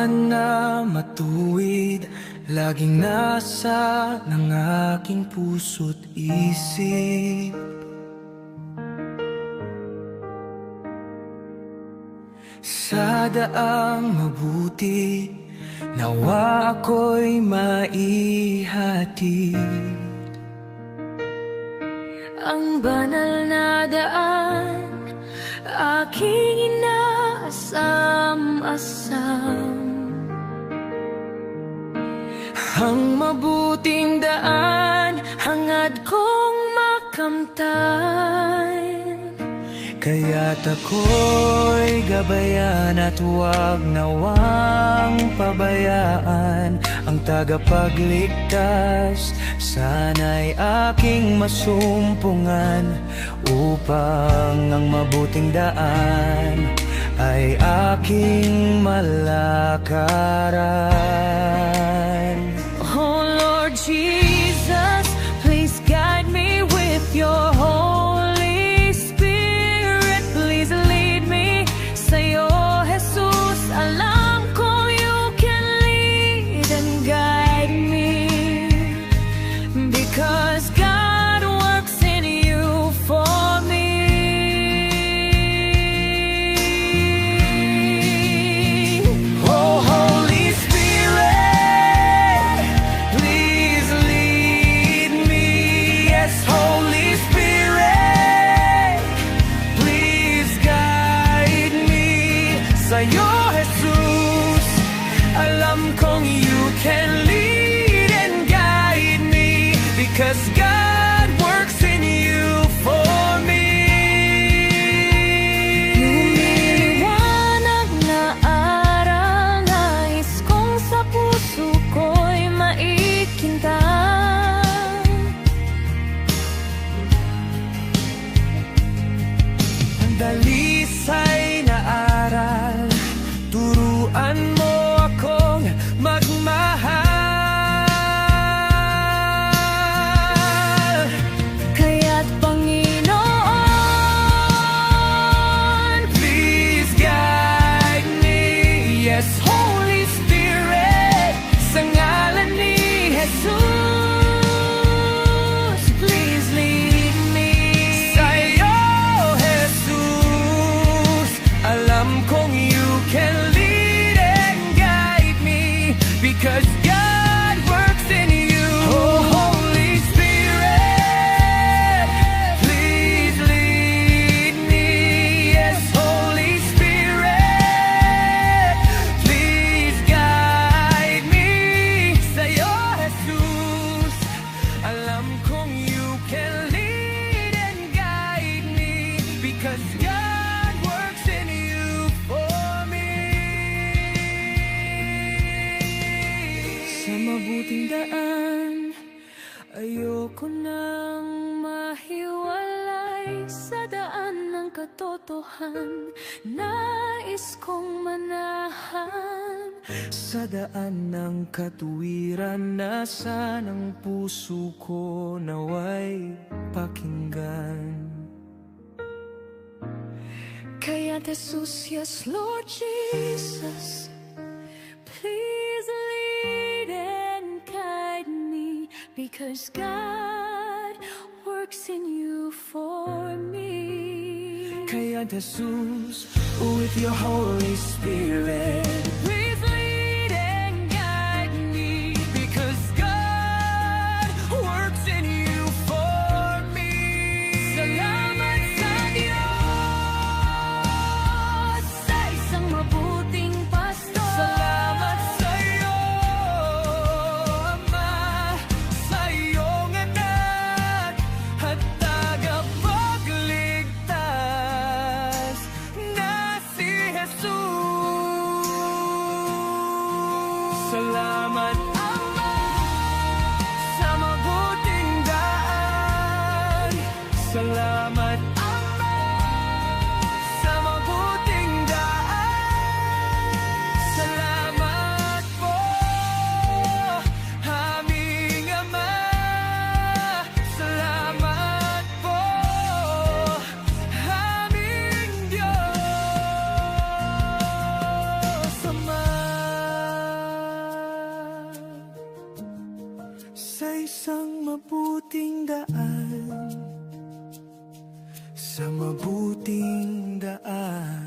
daan na matuwid, laging nasa ng aking puso't isip. Sa daang mabuti, nawa ako'y maihatid. Ang banal na daan, aking inaasam-asam. Ang mabuting daan, hangad kong makamtan. Kaya't ako'y gabayan at huwag nawang pabayaan ang tagapagligtas. Sana'y aking masumpungan upang ang mabuting daan ay aking malakaran. Oh Lord Jesus, please guide me with your Holy Spirit. Please lead me. Sa'yo, Jesus, alam ko you can lead and guide me. Because God works in you for me. Oh Holy Spirit, please lead me. Yes, Holy Spirit, please guide me. Sa'yo, Jesus, alam kong you can lead and guide me. Because God works in you for me. Lumiliwanag na araw, nais kong sa puso ko'y maikintan. Ang dalisay na aral, turuan mo akong magmahal. Kaya't Panginoon, Please guide me. Yes, Holy Spirit, sa ngalan ni Jesus, please lead me. Sa'yo, Jesus, alam kong you can lead and guide me. Because God works in you. Oh, Holy Spirit, please lead me. Yes, Holy Spirit, please guide me. Sa'yo, Jesus, alam kong you can lead and guide me. Because God works in you for me. Sa mabuting daan, ayoko nang mahiwalay sa daan ng katotohan. Nais kong manahan sa daan ng katuwiran, nasa ng puso ko naway pakinggan. Kaya Jesus, yes Lord Jesus, please lead and guide me. Because God works in you for me. Kaya Jesus, with your Holy Spirit, Please lead and guide me. because God works in you for me. Salamat sa Diyos, sa isang mabuting pastor. Salamat sa'yo, Ama, sa iyong anak at tagapagligtas na si Jesus. mabuting daan, sa mabuting daan.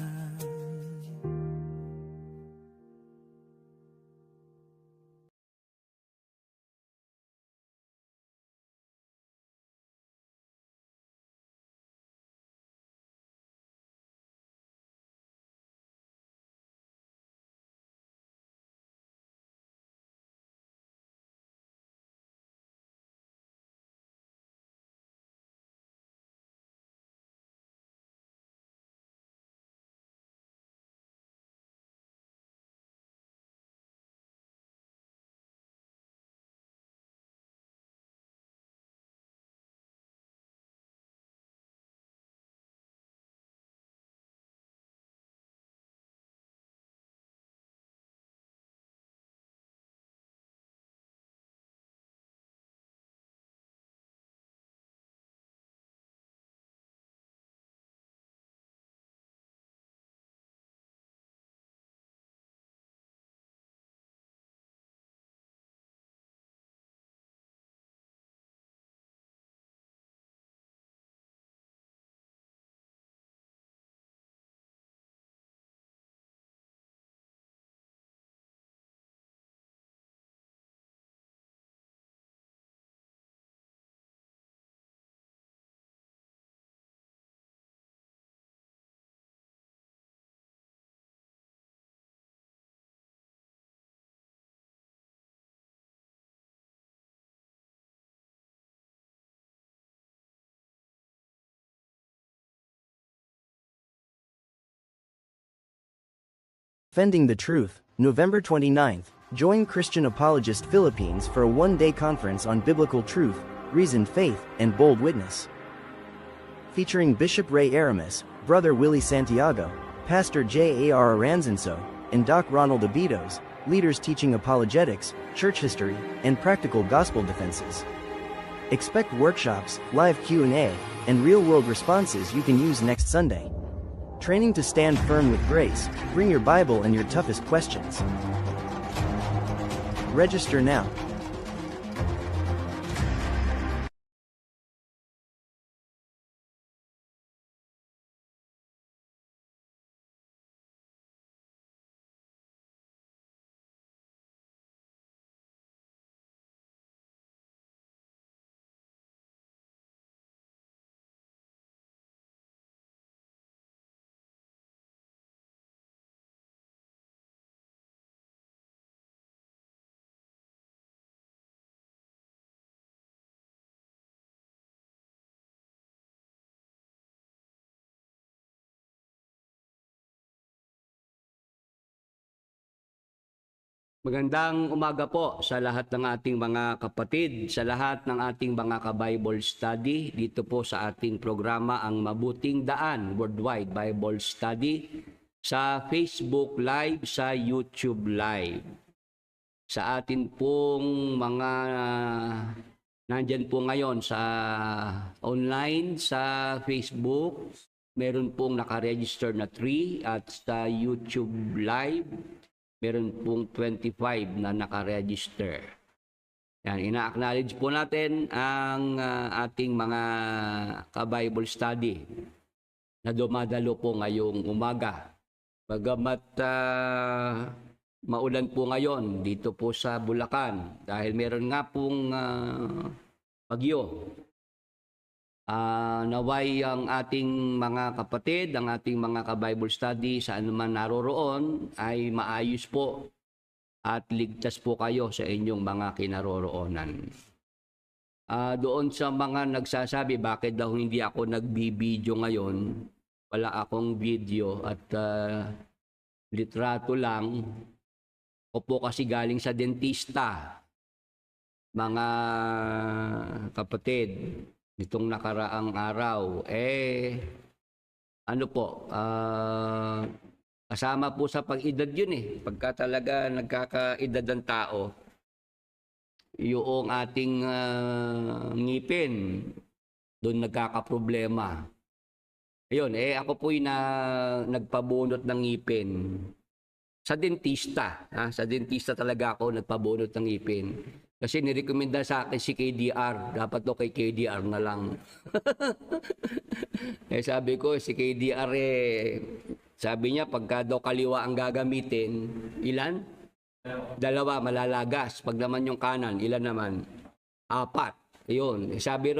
Defending the Truth, November 29th, join Christian Apologist Philippines for a one-day conference on biblical truth, reasoned faith, and bold witness. Featuring Bishop Ray Aramis, Brother Willie Santiago, Pastor J.A.R. Aranzanso, and Doc Ronald Abidos, leaders teaching apologetics, church history, and practical gospel defenses. Expect workshops, live Q&A, and real-world responses you can use next Sunday. Training to stand firm with grace. Bring your Bible and your toughest questions. Register now. Magandang umaga po sa lahat ng ating mga kapatid, sa lahat ng ating mga ka-Bible study dito po sa ating programa Ang Mabuting Daan Worldwide Bible Study sa Facebook Live, sa YouTube Live. Sa atin pong mga nandyan po ngayon sa online, sa Facebook, meron pong nakaregister na 3 at sa YouTube Live, meron pong 25 na nakaregister. Yan, ina-acknowledge po natin ang ating mga ka-Bible study na dumadalo po ngayong umaga. Bagamat maulan po ngayon dito po sa Bulacan dahil meron nga pong bagyo. Naway ang ating mga kapatid, ang ating mga ka-Bible study sa anuman naroroon ay maayos po at ligtas po kayo sa inyong mga kinaroroonan. Doon sa mga nagsasabi bakit daw hindi ako nagbibideo ngayon, wala akong video at litrato lang. O po kasi galing sa dentista, mga kapatid. Nitong nakaraang araw, ano po, kasama po sa pag-edad yun Pagka talaga nagkakaedad ang tao, yung ating ngipin, doon nagkakaproblema. Ayun, ako po'y nagpabunot ng ngipin. Sa dentista, sa dentista talaga ako nagpabunot ng ngipin. Kasi nirekomenda sa akin si KDR. Dapat to kay KDR na lang. Eh sabi ko, si KDR sabi niya, pagka daw kaliwa ang gagamitin, ilan? 2, malalagas. Pag naman yung kanan, ilan naman? 4. Yun. Sabi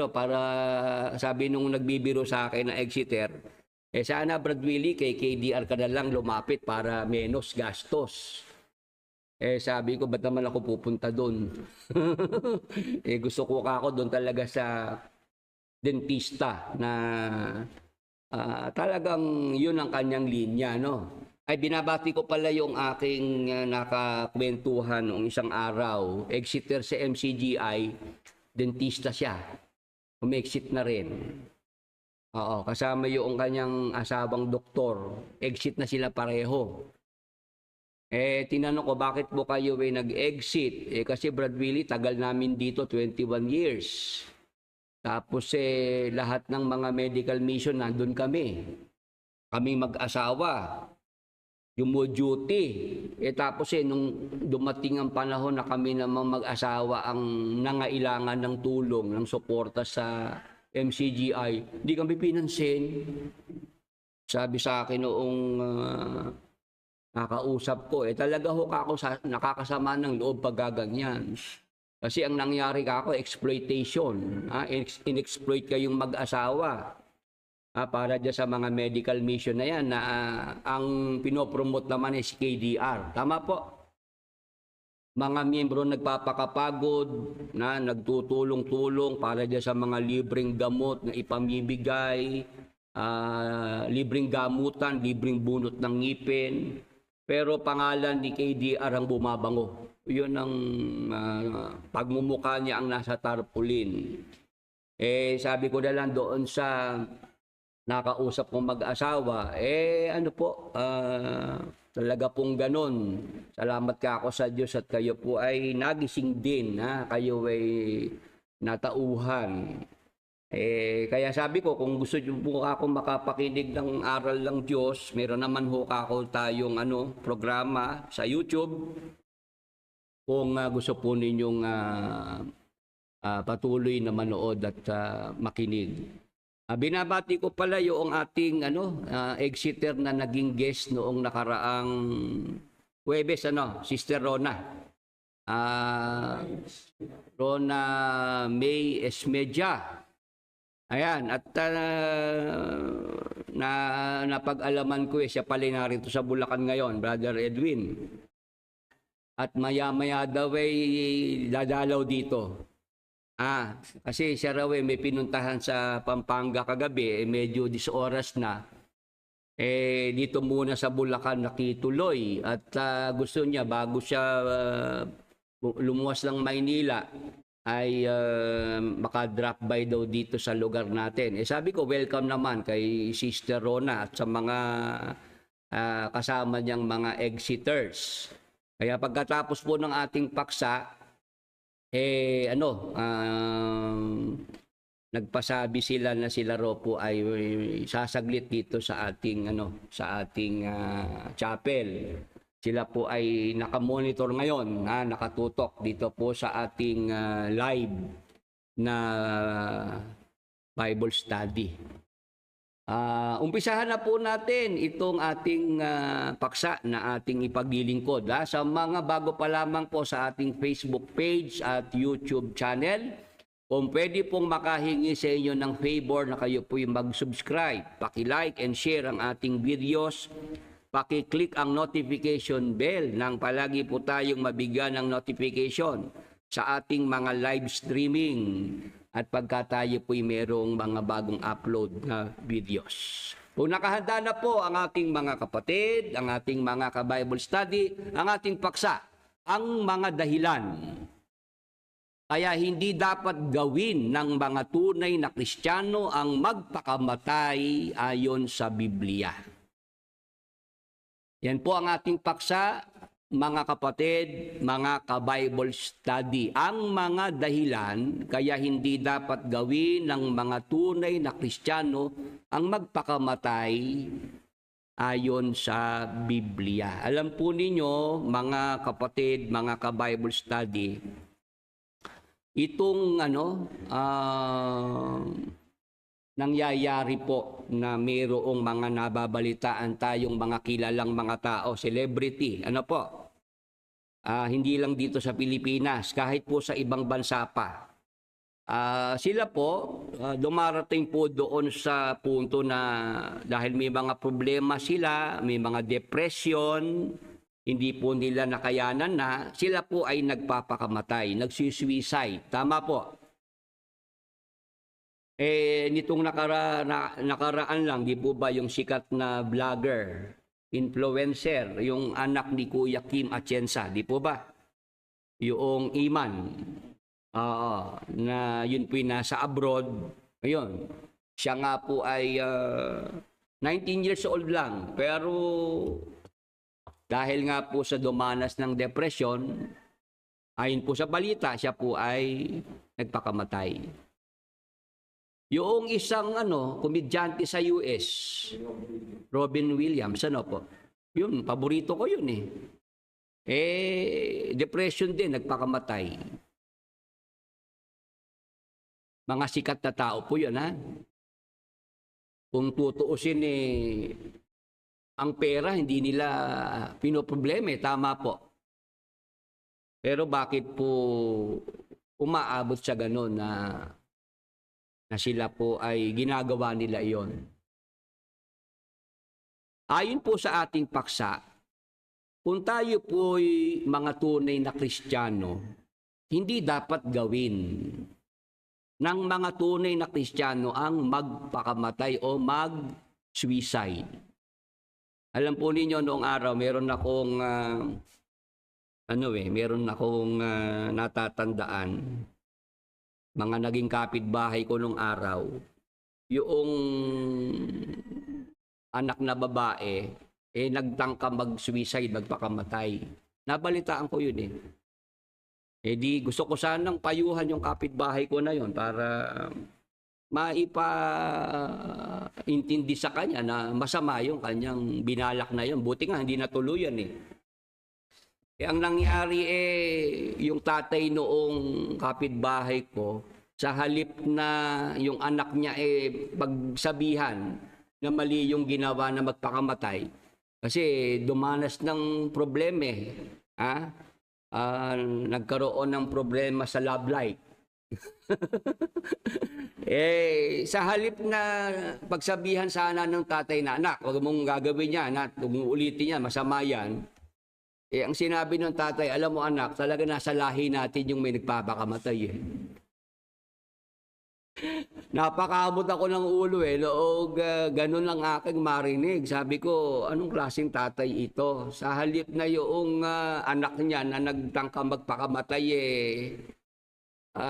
sabi nung nagbibiro sa akin na Exeter, sana Brad Willie, kay KDR ka na lang lumapit para menos gastos. Sabi ko, ba't naman ako pupunta doon? Gusto ko ako doon talaga sa dentista na talagang yun ang kanyang linya, no? Ay, binabati ko pala yung aking nakakwentuhan noong isang araw. Exeter sa MCGI, dentista siya. Umexit na rin. Oo, kasama yung kanyang asawang doktor. Exit na sila pareho. Tinanong ko, bakit po kayo nag-exit? Kasi Brad Willie, tagal namin dito, 21 years. Tapos lahat ng mga medical mission, nandun kami. Kaming mag-asawa. Duty. Tapos nung dumating ang panahon na kami namang mag-asawa ang nangailangan ng tulong, ng suporta sa MCGI, hindi kami pinansin. Sabi sa akin noong nakausap ko, talaga ako nakakasama ng loob paggaganyan. Kasi ang nangyari ako, exploitation. In-exploit kayong mag-asawa. Para dyan sa mga medical mission na yan, na ang pinopromote naman is KDR. Tama po. Mga miyembro nagpapakapagod, na nagtutulong-tulong para dyan sa mga libreng gamot na ipamibigay, libreng gamutan, libreng bunot ng ngipin. Pero pangalan ni KDR ang bumabango. Yun ang pagmumukha niya ang nasa tarpaulin. Sabi ko na lang doon sa nakausap kong mag-asawa, ano po, talaga pong ganon. Salamat ka ako sa Diyos at kayo po ay nagising din. Kayo ay natauhan. Kaya sabi ko, kung gusto niyo po ako makapakinig ng aral ng Diyos, meron naman ho ako tayong programa sa YouTube. Kung gusto po ninyong patuloy na manood at makinig. Binabati ko pala yung ating Exeter na naging guest noong nakaraang Huwebes, Sister Rona. Rona May Esmedia. Ayan, at napag-alaman ko siya pala narito sa Bulacan ngayon, Brother Edwin. At maya-maya daw dadalaw dito. Kasi siya raw may pinuntahan sa Pampanga kagabi, medyo 10 oras na. Dito muna sa Bulacan nakituloy at gusto niya bago siya lumuwas ng Maynila ay makadrop by daw dito sa lugar natin. Sabi ko, welcome naman kay Sister Rona at sa mga kasama niyang mga Exeters. Kaya pagkatapos po ng ating paksa, nagpasabi sila na sila raw po ay sasaglit dito sa ating chapel. Sila po ay nakamonitor ngayon, nakatutok dito po sa ating live na Bible study. Umpisahan na po natin itong ating paksa na ating ipaglilingkod. Sa mga bago pa lamang po sa ating Facebook page at YouTube channel, kung pwede pong makahingi sa inyo ng favor na kayo po yung mag-subscribe, paki-like and share ang ating videos, paki-click ang notification bell nang palagi po tayong mabigyan ng notification sa ating mga live streaming at pagka tayo po'y merong mga bagong upload na videos. Kung nakahanda na po ang ating mga kapatid, ang ating mga ka-Bible study, ang ating paksa, ang mga dahilan kaya hindi dapat gawin ng mga tunay na Kristiyano ang magpakamatay ayon sa Biblia. Yan po ang ating paksa, mga kapatid, mga ka-Bible study. Ang mga dahilan kaya hindi dapat gawin ng mga tunay na Kristiyano ang magpakamatay ayon sa Biblia. Alam po ninyo, mga kapatid, mga ka-Bible study, Itong nangyayari po na mayroong mga nababalitaan tayong mga kilalang mga tao, celebrity, hindi lang dito sa Pilipinas, kahit po sa ibang bansa pa. Sila po, dumarating po doon sa punto na dahil may mga problema sila, may mga depression, hindi po nila nakayanan na, sila po ay nagpapakamatay, nagsisuicide. Tama po. Nitong nakaraan lang, di po ba yung sikat na vlogger, influencer, yung anak ni Kuya Kim Atienza, di po ba? Yung Iman, na yun po yung nasa abroad. Ayun, siya nga po ay 19 years old lang, pero dahil nga po sa dumanas ng depression, ayon po sa balita, siya po ay nagpakamatay. Yung isang komedyante sa US, Robin Williams, yun, paborito ko yun eh. Depression din, nagpakamatay. Mga sikat na tao po yun, ha? Kung tutuusin ang pera, hindi nila pinoproblema, tama po. Pero bakit po umaabot sa gano'n na sila po ay ginagawa nila iyon? Ayon po sa ating paksa, kung tayo po ay mga tunay na Kristiyano, hindi dapat gawin ng mga tunay na Kristiyano ang magpakamatay o mag-suicide. Alam po ninyo, noong araw, meron akong natatandaan. Mga naging kapitbahay ko noong araw. Yung anak na babae, nagtangka mag-suicide, magpakamatay. Nabalitaan ko yun eh. Di gusto ko sanang payuhan yung kapitbahay ko na yun para maipaintindi sa kanya na masama yung kanyang binalak na yun. Buti nga, hindi natuluyan eh. Ang nangyari yung tatay noong kapitbahay ko, sa halip na yung anak niya pagsabihan na mali yung ginawa na magpakamatay, kasi dumanas ng problema nagkaroon ng problema sa love life. Sa halip na pagsabihan sana ng tatay na, anak, huwag mong gagawin yan, huwag mong ulitin yan, masama yan. Ang sinabi ng tatay, alam mo anak, talaga nasa lahi natin yung may nagpapakamatay eh. Napakaabot ako ng ulo noong ganun lang aking marinig. Sabi ko, anong klaseng tatay ito? Sa halip na yung anak niya na nagtangka magpakamatay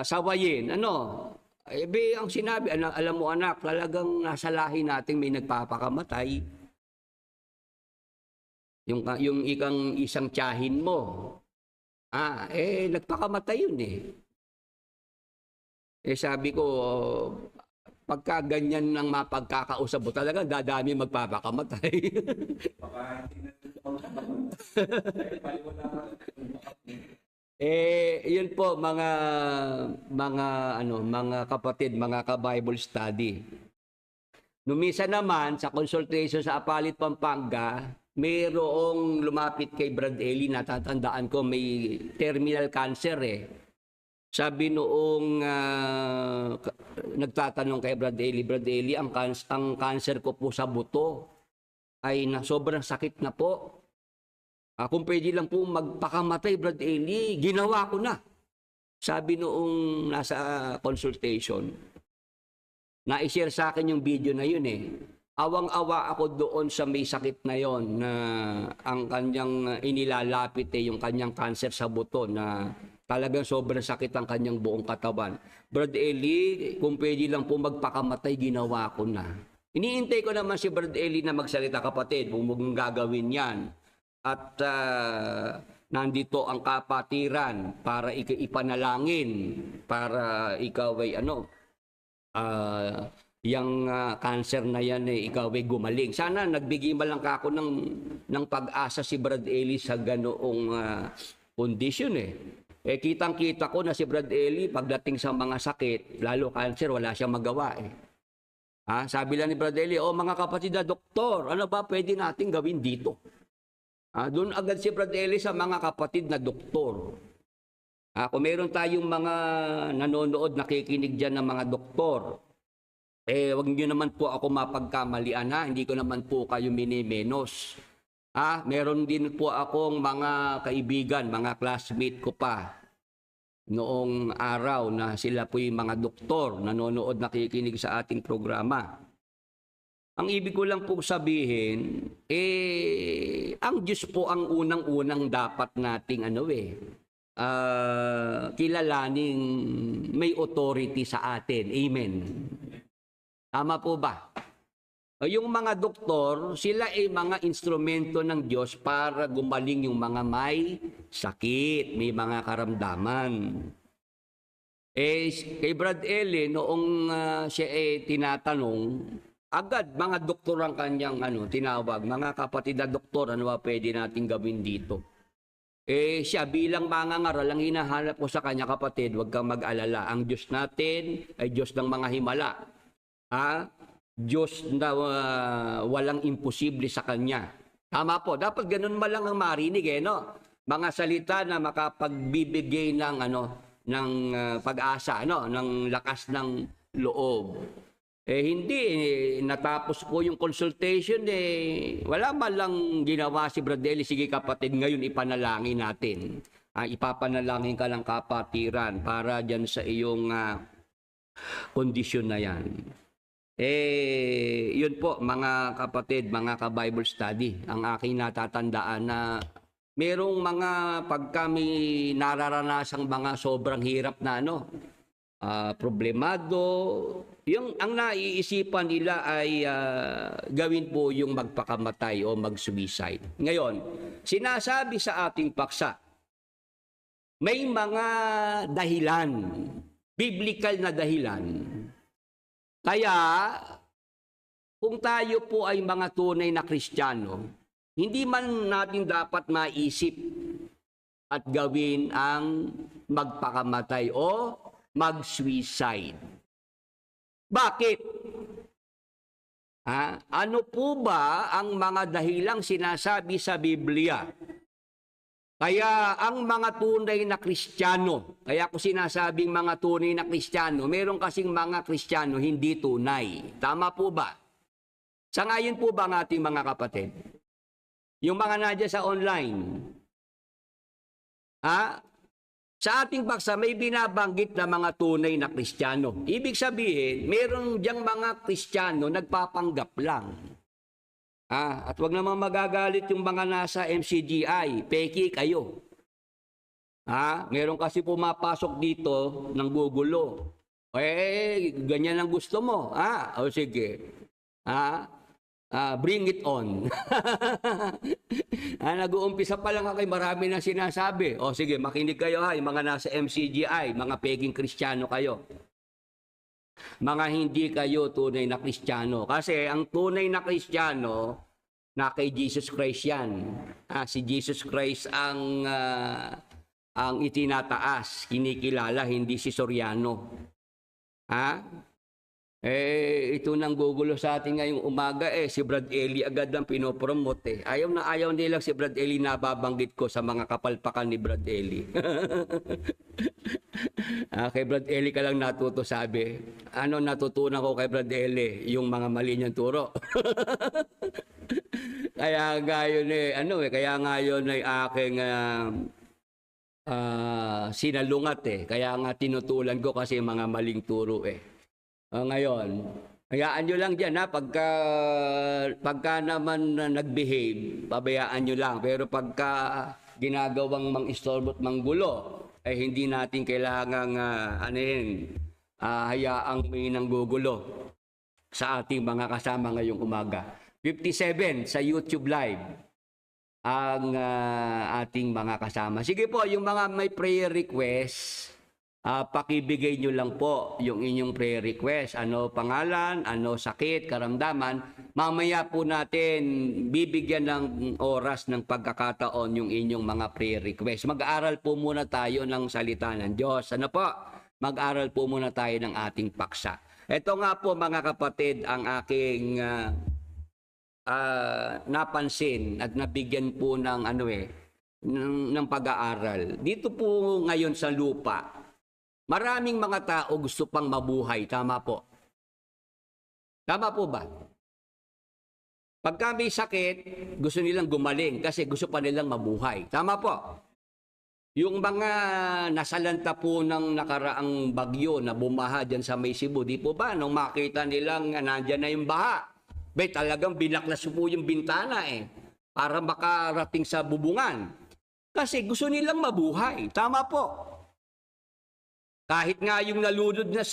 sawayin, ang sinabi, alam mo anak, talagang nasa lahi natin may nagpapakamatay. Yung isang tiyahin mo, nagpakamatay yun eh. Sabi ko, pagka ganyan ng mapagkakausap mo, talaga dadami magpapakamatay. Yun po mga kapatid, mga ka-Bible study. Numisa naman sa consultation sa Apalit, Pampanga, mayroong lumapit kay Brad Eli, natatandaan ko may terminal cancer Sabi noong nagtatanong kay Brad Eli, ang cancer ko po sa buto ay sobrang sakit na po. Kung pwede lang po magpakamatay, Brad Eli, ginawa ko na. Sabi noong nasa consultation, na-share sa akin yung video na yun Awang-awa ako doon sa may sakit na yon na ang kanyang inilalapit yung kanyang cancer sa buto na talagang sobrang sakit ang kanyang buong katawan. Brad Eli, kung pwede lang po magpakamatay, ginawa ko na. Iniintay ko naman si Brad Eli na magsalita, kapatid, kung mong gagawin yan. At nandito ang kapatiran para ipanalangin, para ikaw ay yung cancer na yan ikaw ay gumaling. Sana nagbigay man lang ako ng pag-asa si Brad Eli sa ganoong condition kitang-kita ko na si Brad Eli, pagdating sa mga sakit, lalo cancer, wala siyang magawa eh. Sabi lang ni Brad Eli, mga kapatid na doktor, ano ba pwede natin gawin dito? Doon agad si Brad Eli sa mga kapatid na doktor. Kung meron tayong mga nanonood, nakikinig dyan ng mga doktor, wag niyo naman po ako mapagkamalian hindi ko naman po kayo minimenos. Meron din po akong mga kaibigan, mga classmate ko pa noong araw na sila po yung mga doktor, nanonood, nakikinig sa ating programa. Ang ibig ko lang po sabihin, ang Diyos po ang unang-unang dapat nating kilalaning may authority sa atin. Amen. Tama po ba? Yung mga doktor, sila ay mga instrumento ng Diyos para gumaling yung mga may sakit, may mga karamdaman. Kay Brad Eli, noong siya tinatanong, agad mga doktor ang kanyang tinawag, mga kapatid na doktor, ano ba pwede natin gawin dito? Siya bilang mangangaral, ang hinahanap ko sa kanya, kapatid, huwag kang mag-alala. Ang Diyos natin ay Diyos ng mga himala. Diyos na walang imposible sa Kanya. Tama po. Dapat ganun man lang ang marinig no? Mga salita na makapagbibigay ng pag-asa, ng lakas ng loob. Hindi natapos po yung consultation wala man lang ginawa si Brad Eli. Sige kapatid, ngayon ipanalangin natin. Ipapanalangin ka ng kapatiran para dyan sa iyong kondisyon na yan. Yun po mga kapatid, mga ka-Bible study, ang aking natatandaan na merong mga pagka may nararanasang mga sobrang hirap na problemado, ang naiisipan nila ay gawin po yung magpakamatay o mag-suicide. Ngayon, sinasabi sa ating paksa, may mga dahilan, biblical na dahilan. Kaya, kung tayo po ay mga tunay na Kristiyano, hindi man natin dapat maisip at gawin ang magpakamatay o mag-suicide. Bakit? Ano po ba ang mga dahilang sinasabi sa Biblia? Kaya ang mga tunay na Kristiyano, kaya ko sinasabing mga tunay na Kristiyano, meron kasing mga Kristiyano hindi tunay. Tama po ba? Sangayon po ba ang ating mga kapatid? Yung mga nadya sa online, sa ating baksa may binabanggit na mga tunay na Kristiyano. Ibig sabihin, meron diyang mga Kristiyano nagpapanggap lang. At wag namang magagalit yung mga nasa MCGI, peki kayo. Meron kasi pumapasok dito ng gugulo. Ganyan ang gusto mo. O sige. Bring it on. Nag-uumpisa pa lang kayo, marami na sinasabi. O sige, makinig kayo yung mga nasa MCGI, mga peking Kristiyano kayo. Mga hindi kayo tunay na Kristiyano. Kasi ang tunay na Kristiyano, na kay Jesus Christ yan. Si Jesus Christ ang itinataas, kinikilala, hindi si Soriano. Ito nang gugulo sa atin ngayong umaga si Brad Eli agad ang pinopromote. Ayaw na ayaw nila si Brad Eli na babanggit ko sa mga kapalpakan ni Brad Eli. Kay Brad Eli ka lang natuto sabi. Ano natutunan ko kay Brad Eli? Yung mga mali niyang turo. Kaya ngayon kaya ngayon ay aking sinalungat Kaya nga tinutulan ko kasi mga maling turo Ngayon, hayaan nyo lang dyan pagka naman nag-behave, pabayaan nyo lang. Pero pagka ginagawang mang-istorbo at manggulo, hindi natin kailangang hayaang may nanggugulo sa ating mga kasama ngayong umaga. 57 sa YouTube Live ang ating mga kasama. Sige po, yung mga may prayer request, pakibigay nyo lang po yung inyong prayer request. Ano pangalan, ano sakit, karamdaman. Mamaya po natin bibigyan ng oras ng pagkakataon yung inyong mga prayer request. Mag-aaral po muna tayo ng salita ng Diyos. Ano po? Mag-aaral po muna tayo ng ating paksa. Ito nga po mga kapatid ang aking napansin at nabigyan po ng ng pag-aaral. Dito po ngayon sa lupa, maraming mga tao gusto pang mabuhay. Tama po. Tama po ba? Pagka may sakit, gusto nilang gumaling kasi gusto pa nilang mabuhay. Tama po. Yung mga nasalanta po ng nakaraang bagyo na bumaha dyan sa may Cebu, di po ba? Nung makita nilang nandyan na yung baha, talagang binaklas po yung bintana para makarating sa bubungan. Kasi gusto nilang mabuhay. Tama po. Kahit nga yung nalunod na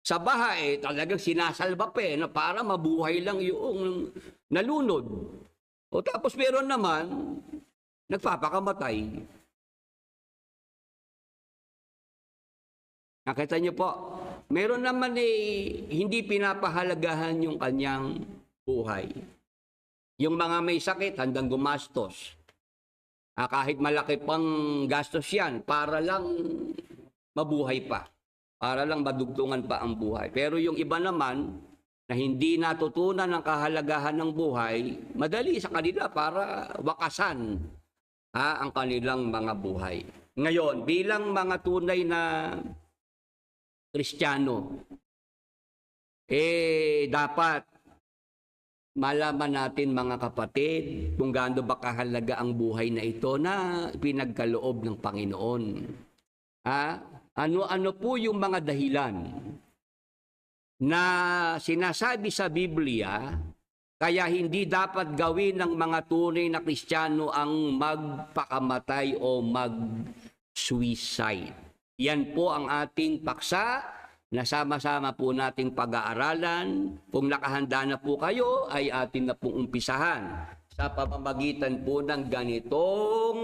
sa baha, talagang sinasalba pa na para mabuhay lang yung nalunod. O tapos meron naman, nagpapakamatay. Nakita niyo po, meron naman hindi pinapahalagahan yung kanyang buhay. Yung mga may sakit, handang gumastos. Kahit malaki pang gastos yan, para lang mabuhay pa. Para lang madugtungan pa ang buhay. Pero yung iba naman, na hindi natutunan ang kahalagahan ng buhay, madali sa kanila para wakasan ang kanilang mga buhay. Ngayon, bilang mga tunay na Kristiyano, dapat malaman natin mga kapatid kung gaano ba kahalaga ang buhay na ito na pinagkaloob ng Panginoon. Ano-ano po yung mga dahilan na sinasabi sa Biblia kaya hindi dapat gawin ng mga tunay na Kristiyano ang magpakamatay o mag-suicide. Yan po ang ating paksa na sama-sama po nating pag-aaralan. Kung nakahanda na po kayo, ay atin na pong umpisahan sa pamamagitan po ng ganitong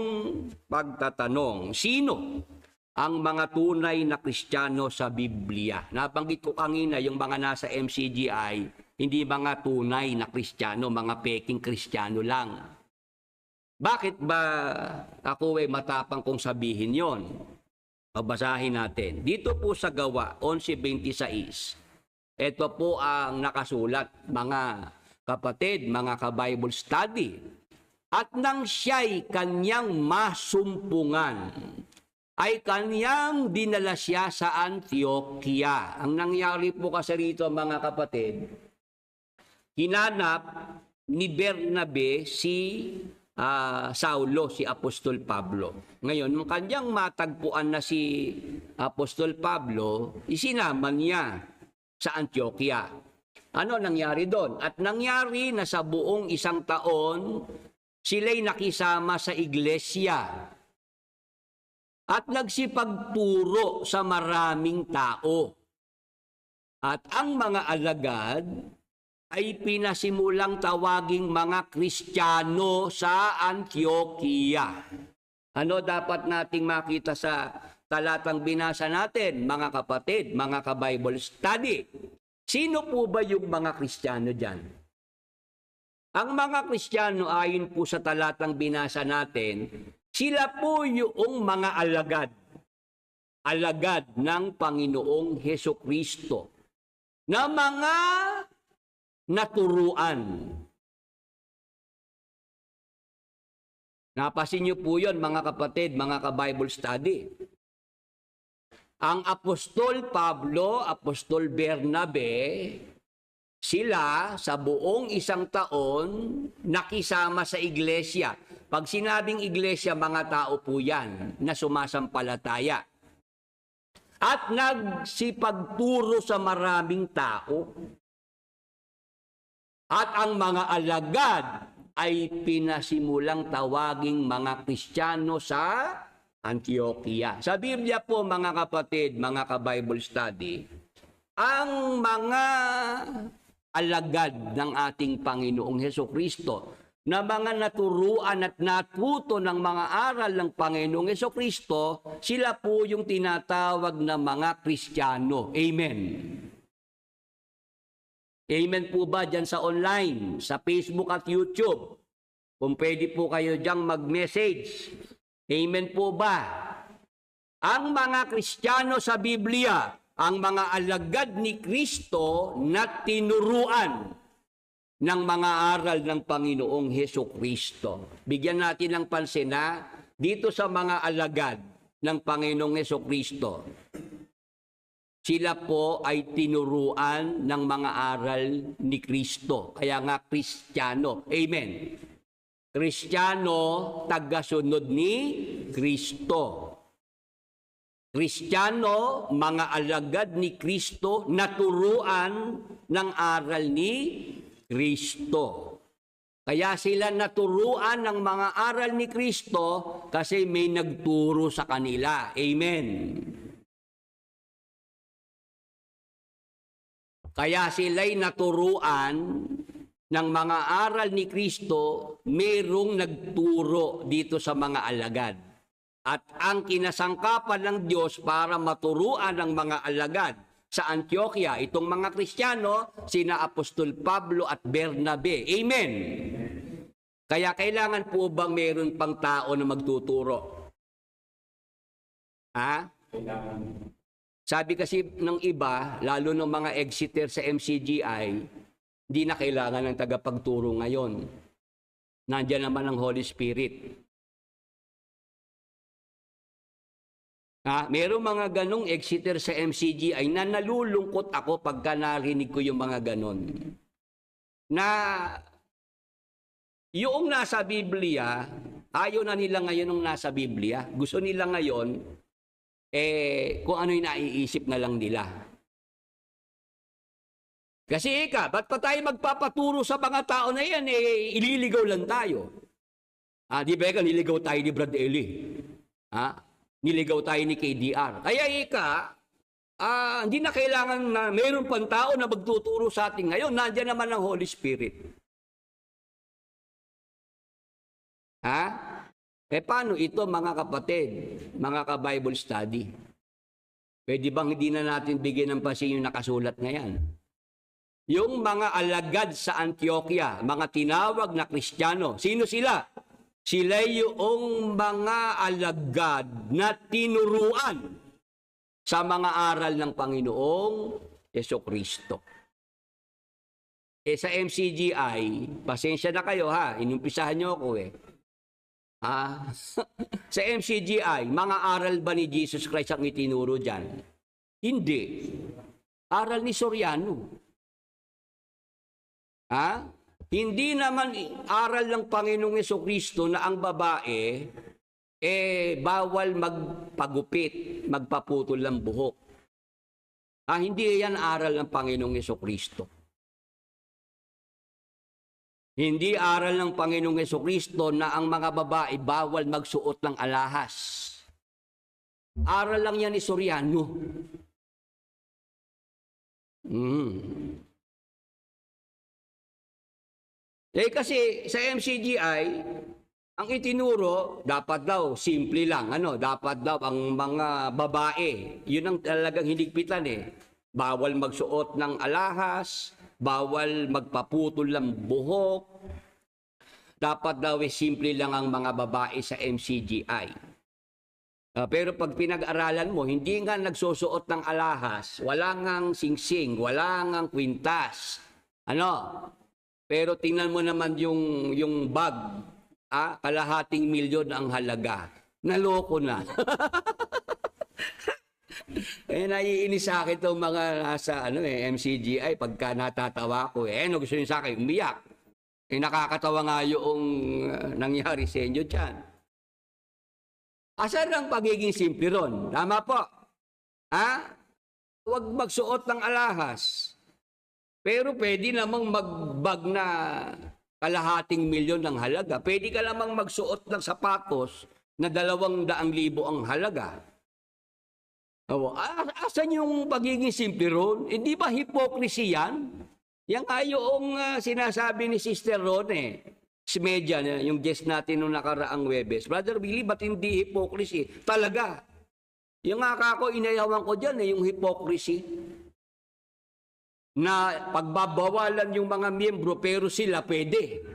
pagtatanong. Sino ang mga tunay na Kristiyano sa Biblia? Nabanggit ko kanina yung mga nasa MCGI, hindi mga tunay na Kristiyano, mga peking Kristiyano lang. Bakit ba ako matapang kong sabihin yon? Babasahin natin. Dito po sa Gawa 11:26. Ito po ang nakasulat, mga kapatid, mga ka-Bible study. At nang siya'y kanyang masumpungan, ay kanyang dinala siya sa Antioquia. Ang nangyari po kasi rito mga kapatid, hinanap ni Bernabe si Saulo, si Apostol Pablo. Ngayon, nung kanyang matagpuan na si Apostol Pablo, isinama niya sa Antioquia. Ano nangyari doon? At nangyari na sa buong 1 taon, sila'y nakisama sa iglesia at nagsipagturo sa maraming tao. At ang mga alagad ay pinasimulang tawaging mga Kristiyano sa Antioquia. Ano dapat nating makita sa talatang binasa natin, mga kapatid, mga ka-Bible study? Sino po ba yung mga Kristiyano dyan? Ang mga Kristiyano ayon po sa talatang binasa natin, sila po yung mga alagad. Alagad ng Panginoong Hesukristo na mga naturuan. Napasin niyo po yun, mga kapatid, mga ka-Bible study. Ang Apostol Pablo, Apostol Bernabe, sila sa buong 1 taon nakisama sa iglesia. Pag sinabing iglesia, mga tao po yan na sumasampalataya. At nagsipagturo sa maraming tao. At ang mga alagad ay pinasimulang tawaging mga Kristiyano sa Antioquia. Sa Biblia po, mga kapatid, mga ka-Bible study, ang mga alagad ng ating Panginoong Hesukristo na mga naturuan at natuto ng mga aral ng Panginoong Hesukristo, sila po yung tinatawag na mga Kristiyano. Amen. Amen po ba dyan sa online, sa Facebook at YouTube? Kung pwede po kayo dyang mag-message. Amen po ba? Ang mga Kristiyano sa Biblia, ang mga alagad ni Kristo na tinuruan ng mga aral ng Panginoong Hesukristo. Bigyan natin ng pansin na dito sa mga alagad ng Panginoong Hesukristo, sila po ay tinuruan ng mga aral ni Kristo. Kaya nga Kristiyano. Amen. Kristiyano, tagasunod ni Kristo. Kristiyano, mga alagad ni Kristo, naturuan ng aral ni Kristo. Kaya sila naturuan ng mga aral ni Kristo kasi may nagturo sa kanila. Amen. Kaya sila'y naturuan ng mga aral ni Kristo, mayroong nagturo dito sa mga alagad. At ang kinasangkapan ng Diyos para maturuan ng mga alagad sa Antioquia, itong mga Kristiyano, sina Apostol Pablo at Bernabe. Amen. Kaya kailangan po bang mayroon pang tao na magtuturo? Ha? Sabi kasi ng iba, lalo ng mga exeter sa MCGI, di na kailangan ng tagapagturo ngayon. Nandiyan naman ang Holy Spirit. Merong mga ganong exeter sa MCGI na nalulungkot ako pagka narinig ko yung mga ganon. Na yung nasa Biblia, ayaw na nila ngayon ng nasa Biblia. Gusto nila ngayon, kung ano yung naiisip na lang nila. Kasi ba't pa tayo magpapaturo sa mga tao na yan, ililigaw lang tayo. Di ba niligaw tayo ni Brad Eli? Niligaw tayo ni KDR. Kaya hindi na kailangan na mayroon pang tao na magtuturo sa atin ngayon. Nandiyan naman ang Holy Spirit. Paano ito mga kapatid, mga ka-Bible study? Pwede bang hindi na natin bigyan ng pansin yung nakasulat na yan? Yung mga alagad sa Antioquia, mga tinawag na Kristiyano, sino sila? Sila yung mga alagad na tinuruan sa mga aral ng Panginoong Hesukristo. Sa MCGI, pasensya na kayo inumpisahan nyo ako sa MCGI, mga aral ba ni Jesus Christ ang itinuro dyan? Hindi. Aral ni Soriano. Hindi naman aral ng Panginoong Hesukristo na ang babae bawal magpagupit, magpaputol ng buhok. Hindi yan aral ng Panginoong Hesukristo. Hindi aral ng Panginoong Hesukristo na ang mga babae bawal magsuot ng alahas. Aral lang yan ni Soriano. Kasi sa MCGI, ang itinuro, dapat daw, simple lang. Dapat daw ang mga babae, yun ang talagang hinigpitan Bawal magsuot ng alahas, bawal magpaputol ng buhok. Dapat daw simple lang ang mga babae sa MCGI. Pero pag pinag-aralan mo, hindi nga nagsusuot ng alahas, wala ngang singsing, wala ngang kwintas. Pero tingnan mo naman yung bag, kalahating milyon ang halaga. Naloko na. Naiinis sa akin itong mga nasa MCGI pagka natatawa ko. Gusto nyo sa akin? Umiyak. Nakakatawa nga yung nangyari sa inyo dyan. Asan ang pagiging simple ron? Tama po. Huwag magsuot ng alahas. Pero pwede namang magbag na kalahating milyon ng halaga. Pwede ka namang magsuot ng sapatos na 200,000 ang halaga. Asan yung pagiging simple ron? Hindi ba hypocrisy yan? Yan nga yung sinasabi ni Sister Ron media, yung guest natin nung nakaraang Webes, Brother Billy, ba't hindi hypocrisy? Talaga. Yung nga ako, inayawan ko dyan, yung hypocrisy. Na pagbabawalan yung mga miyembro, pero sila pwede.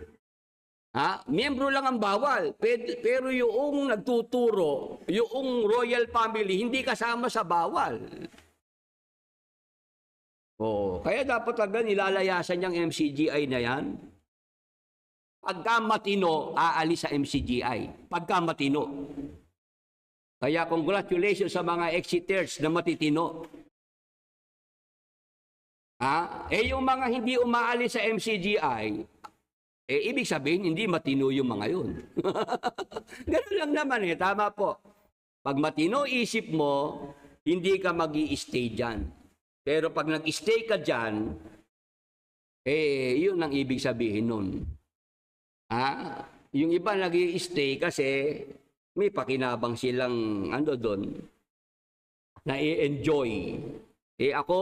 Miyembro lang ang bawal. Pero yung nagtuturo, yung royal family, hindi kasama sa bawal. Kaya dapat talaga nilalayasan yung MCGI na yan. Pagka matino, aalis sa MCGI. Pagka matino. Kaya congratulations sa mga exiters na matitino. Yung mga hindi umaalis sa MCGI, ibig sabihin, hindi matino yung mga yun. Ganun lang naman tama po. Pag matino isip mo, hindi ka mag-i-stay dyan. Pero pag nag-stay ka dyan, yun ang ibig sabihin nun. Yung iba nag-i-stay kasi may pakinabang silang doon na i-enjoy. Ako,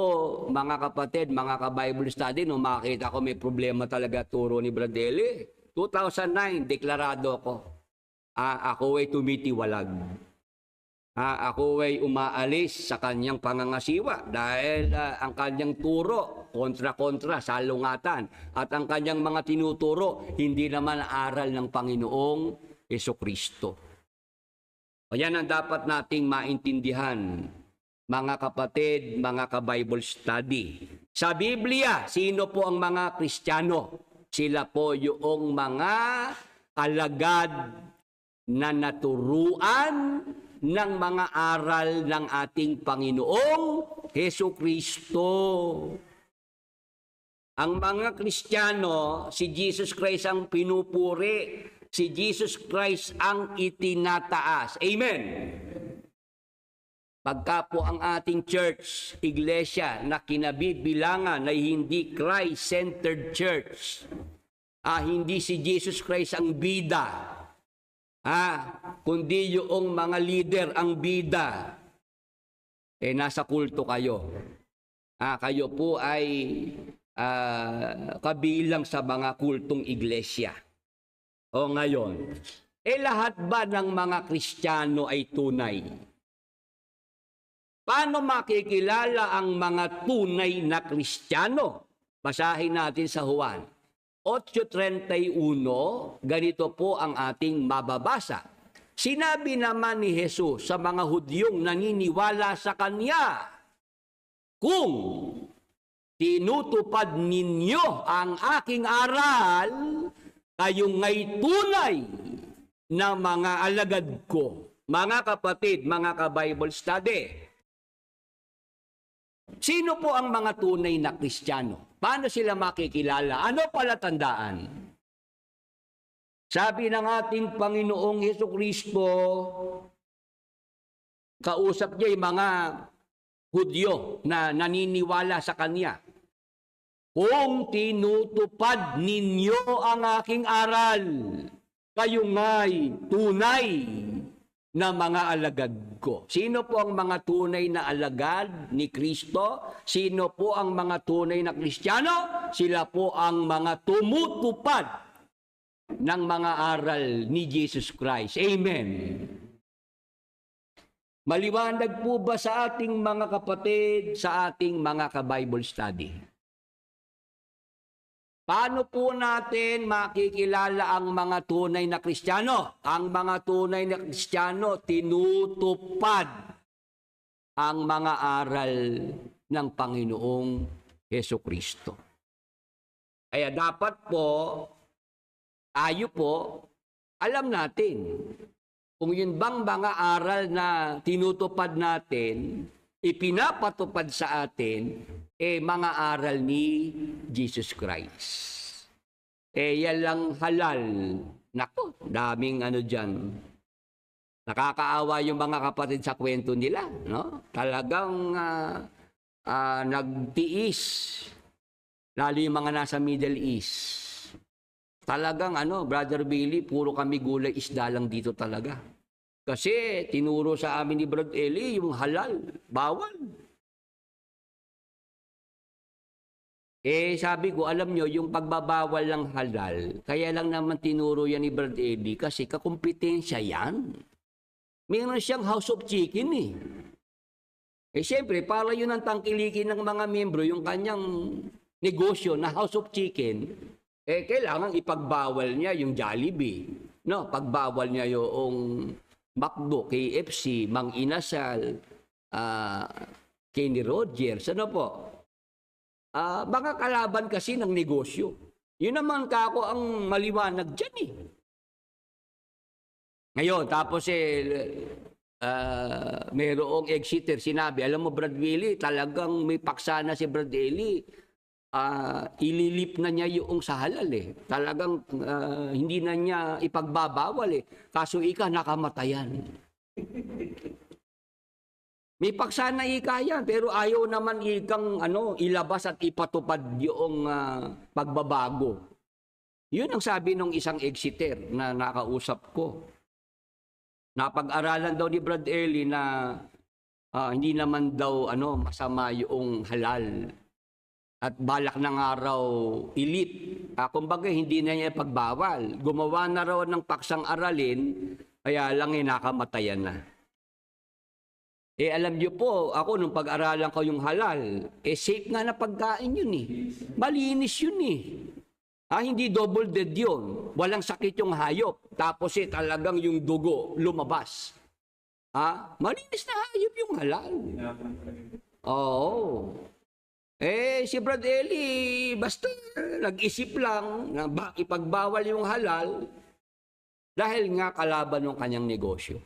mga kapatid, mga ka-Bible study, nung makita ko may problema talaga turo ni Bradley, 2009, deklarado ko. Ako ay tumitiwalag. Ako ay umaalis sa kanyang pangangasiwa dahil ang kanyang turo, kontra-kontra, salungatan. At ang kanyang mga tinuturo, hindi naman aral ng Panginoong Jesucristo. Yan ang dapat nating maintindihan, mga kapatid, mga ka-Bible study. Sa Biblia, sino po ang mga Kristiyano? Sila po yung mga alagad na naturuan ng mga aral ng ating Panginoong Jesucristo. Ang mga Kristiyano, si Jesus Christ ang pinupuri, si Jesus Christ ang itinataas. Amen. Pagka po ang ating church, iglesia na kinabibilangan ay hindi Christ-centered church, hindi si Jesus Christ ang bida, kundi yung mga leader ang bida, nasa kulto kayo. Kayo po ay kabilang sa mga kultong iglesia. Ngayon, lahat ba ng mga Kristiyano ay tunay? Paano makikilala ang mga tunay na Kristiyano? Basahin natin sa Juan 8:31, ganito po ang ating mababasa. Sinabi naman ni Jesus sa mga Hudyong naniniwala sa Kanya, kung tinutupad ninyo ang aking aral, kayo nga'y tunay na mga alagad ko. Mga kapatid, mga ka-Bible study, sino po ang mga tunay na Kristiyano? Paano sila makikilala? Ano palatandaan? Sabi ng ating Panginoong Jesucristo, kausap niya yung mga Hudyo na naniniwala sa Kanya. Kung tinutupad ninyo ang aking aral, kayo nga'y tunay na mga alagad ko. Sino po ang mga tunay na alagad ni Kristo? Sino po ang mga tunay na Kristiyano? Sila po ang mga tumutupad ng mga aral ni Jesus Christ. Amen. Maliwanag po ba sa ating mga kapatid, sa ating mga ka-Bible study? Paano po natin makikilala ang mga tunay na Kristiyano? Ang mga tunay na Kristiyano, tinutupad ang mga aral ng Panginoong Jesucristo. Kaya dapat po, tayo po, alam natin, kung yun bang mga aral na tinutupad natin, ipinapatupad sa atin, mga aral ni Jesus Christ. Yan lang halal. Nako, daming dyan. Nakakaawa yung mga kapatid sa kwento nila, no? Talagang nagtiis. Lalo yung mga nasa Middle East. Talagang Brother Billy, puro kami gulay isda lang dito talaga. Kasi tinuro sa amin ni Brad Eli yung halal, bawal. Sabi ko, alam nyo, yung pagbabawal ng halal, kaya lang naman tinuro yan ni Brad Eddie kasi kakumpetensya yan. Meron siyang House of Chicken eh. Siyempre, para yun ang tangkilikin ng mga membro, yung kanyang negosyo na House of Chicken, kailangan ipagbawal niya yung Jollibee. No, pagbawal niya yung McDo, KFC, Mang Inasal, Kenny Rogers, ano po? Mga kalaban kasi ng negosyo. Yun naman kako ang maliwanag dyan eh. Ngayon, tapos mayroong exiter sinabi, alam mo Brad Willie, talagang may paksa na si Brad Willie. Ililip na niya yung sa halal eh. Talagang hindi na niya ipagbabawal eh. Kaso nakamatayan. May paksa na yan, pero ayaw naman ilabas at ipatupad yung pagbabago. Yun ang sabi ng isang exiter na nakausap ko. Napag-aralan daw ni Brad Ellie na hindi naman daw masama yung halal. At balak na nga raw kumbaga hindi na niya pagbawal. Gumawa na raw ng paksang aralin, kaya lang nakamatayan na. Alam niyo po, ako nung pag-aralan ko yung halal, safe nga na pagkain yun eh. Malinis yun eh. Hindi double dead yun. Walang sakit yung hayop. Tapos talagang yung dugo lumabas. Malinis na hayop yung halal. Oo. Si Brad Ellie, basta nag-isip lang na ipagbawal yung halal dahil nga kalaban ng kanyang negosyo.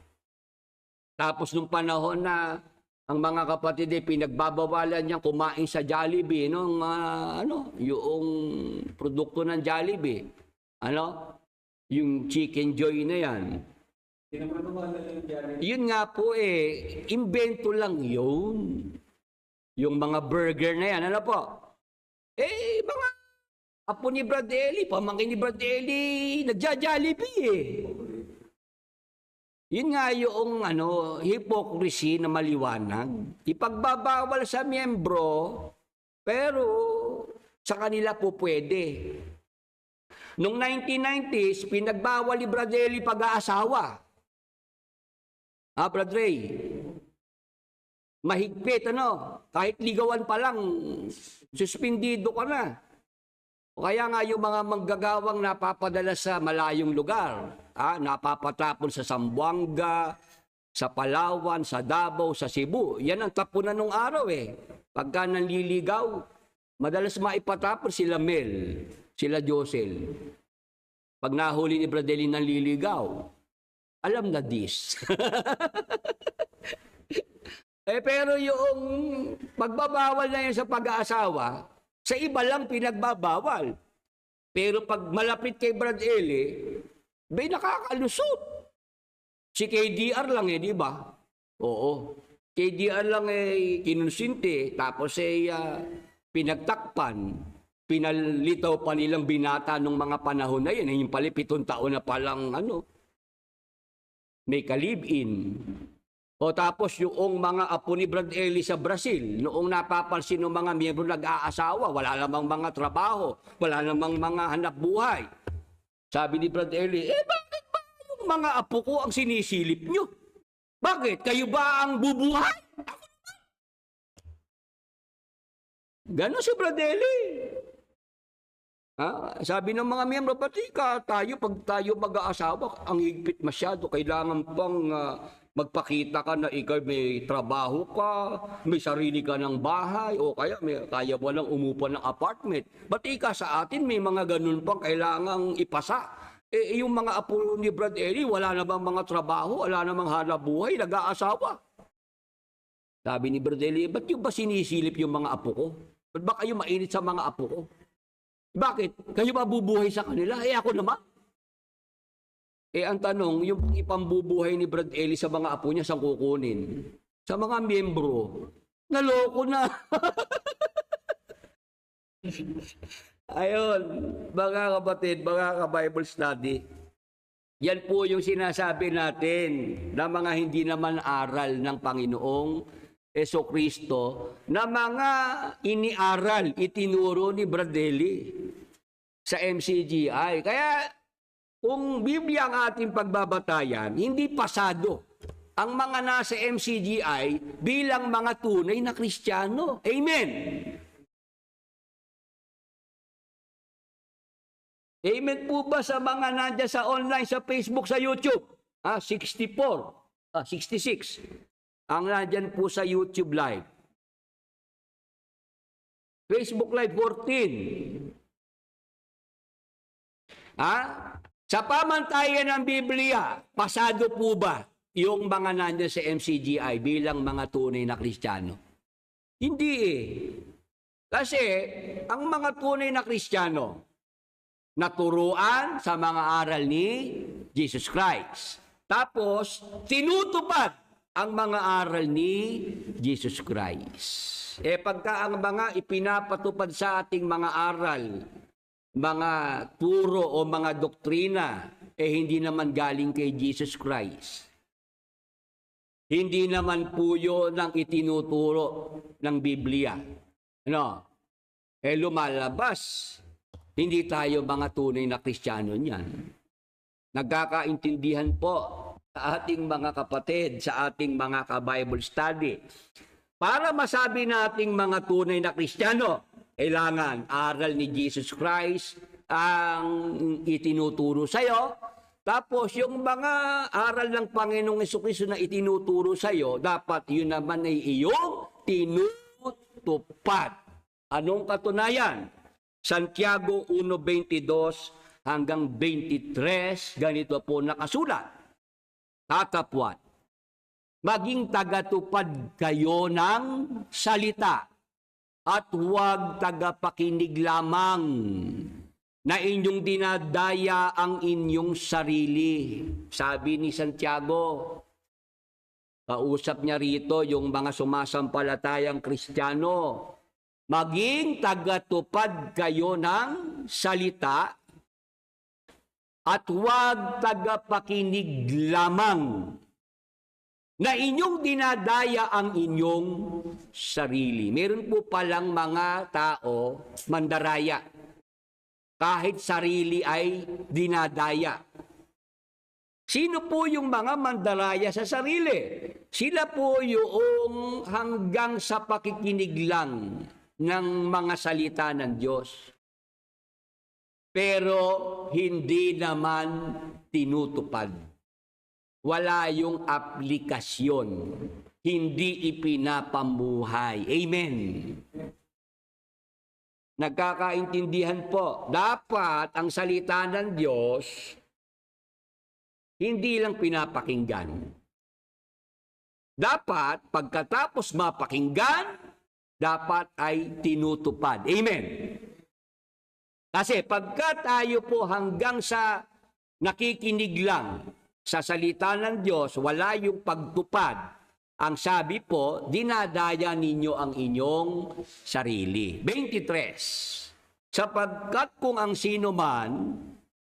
Tapos nung panahon na ang mga kapatid pinagbabawalan niya kumain sa Jollibee, yung produkto ng Jollibee, yung Chicken Joy na yan. Yun nga po invento lang yun. Yung mga burger na yan, mga apo ni Brad Ellie, pamangkin ni Brad Ellie, nagja-Jollibee Yun nga yung hypocrisy na maliwanag. Ipagbabawal sa miyembro, pero sa kanila po pwede. Noong 1990s, pinagbawal ni Brad Ellie pag-aasawa. Brad Ray, mahigpit, kahit ligawan pa lang, suspindido ka na. O kaya nga yung mga manggagawang napapadala sa malayong lugar, napapatapon sa Zamboanga, sa Palawan, sa Davao, sa Cebu. Yan ang tapunan nung araw Pagka nanliligaw, madalas maipatapon sila Mel, sila Josel. Pag nahuli ni Brad Ellie nanliligaw, alam na this. Pero yung pagbabawal na yan sa pag-aasawa, sa iba lang pinagbabawal. Pero pag malapit kay Brad Ellie, nakakalusot. Si KDR lang di ba? Oo. KDR lang kinonsinte, tapos pinagtakpan, pinalitaw pa nilang binata nung mga panahon na yan. Yung pala 7 taon na palang may ka-live-in. O tapos yung mga apo ni Brad Ellie sa Brazil, noong napapansin ng mga miyembro nag-aasawa, wala namang mga trabaho, wala namang mga hanap buhay. Sabi ni Brad Ellie, bakit ba yung mga apo ko ang sinisilip nyo? Bakit? Kayo ba ang bubuhay? Ganon si Brad Ellie. Sabi ng mga miyembro, pati pag tayo mag-aasawa, ang higpit masyado, kailangan pang magpakita ka na ikaw may trabaho ka, may sarili ka ng bahay, o kaya kaya mo lang umupa ng apartment. Pati sa atin may mga ganun pang kailangang ipasa. Yung mga apo ni Brad Ellie, wala na bang mga trabaho, wala na bang hanap buhay, nag-aasawa. Sabi ni Brad Ellie, ba't yung ba sinisilip yung mga apo ko? Ba't ba kayo mainit sa mga apo ko? Bakit? Kayo ba bubuhay sa kanila? Ako naman. Ang tanong, yung ipambubuhay ni Brad Ellie sa mga apo niya, saan kukunin? Sa mga miyembro. Naloko na. Ayun, mga kapatid, mga ka-Bible study, yan po yung sinasabi natin na mga hindi naman aral ng Panginoong Jesucristo na mga iniaral, itinuro ni Bradelli sa MCGI. Kaya kung Biblia ang ating pagbabatayan, hindi pasado ang mga nasa MCGI bilang mga tunay na Kristiyano. Amen! Amen po ba sa mga nandiyan sa online, sa Facebook, sa YouTube? 66. Ang nandyan po sa YouTube Live. Facebook Live 14. Sa pamantayan ng Biblia, pasado po ba yung mga nandyan sa MCGI bilang mga tunay na Kristiyano? Hindi eh. Kasi ang mga tunay na Kristiyano, naturuan sa mga aral ni Jesus Christ. Tapos, tinutupad ang mga aral ni Jesus Christ. Pagka ang mga ipinapatupad sa ating mga aral, mga turo o mga doktrina, hindi naman galing kay Jesus Christ. Hindi naman po yun ang itinuturo ng Biblia. Lumalabas. Hindi tayo mga tunay na Kristiyano niyan. Nagkakaintindihan po sa ating mga kapatid, sa ating mga ka-Bible study. Para masabi nating mga tunay na Kristiyano, kailangan aral ni Jesus Christ ang itinuturo sa iyo. Tapos yung mga aral ng Panginoong Jesucristo na itinuturo sa iyo, dapat yun naman ay iyong tinutupad. Anong katunayan? Santiago 1:22 hanggang 23, ganito po nakasulat. Tatapwat, maging tagatupad kayo ng salita at huwag tagapakinig lamang na inyong dinadaya ang inyong sarili. Sabi ni Santiago, kausap niya rito yung mga sumasampalatayang Kristiyano, maging tagatupad kayo ng salita at huwag tagapakinig lamang na inyong dinadaya ang inyong sarili. Meron po palang mga tao mandaraya. Kahit sarili ay dinadaya. Sino po yung mga mandaraya sa sarili? Sila po yung hanggang sa pakikinig lang ng mga salita ng Diyos. Pero hindi naman tinutupad. Wala yung aplikasyon. Hindi ipinapamuhay. Amen. Nagkakaintindihan po. Dapat ang salita ng Diyos hindi lang pinapakinggan. Dapat pagkatapos mapakinggan, dapat ay tinutupad. Amen. Kasi pagka tayo po hanggang sa nakikinig lang sa salita ng Diyos, wala yung pagtupad. Ang sabi po, dinadaya ninyo ang inyong sarili. 23. Sapagkat kung ang sino man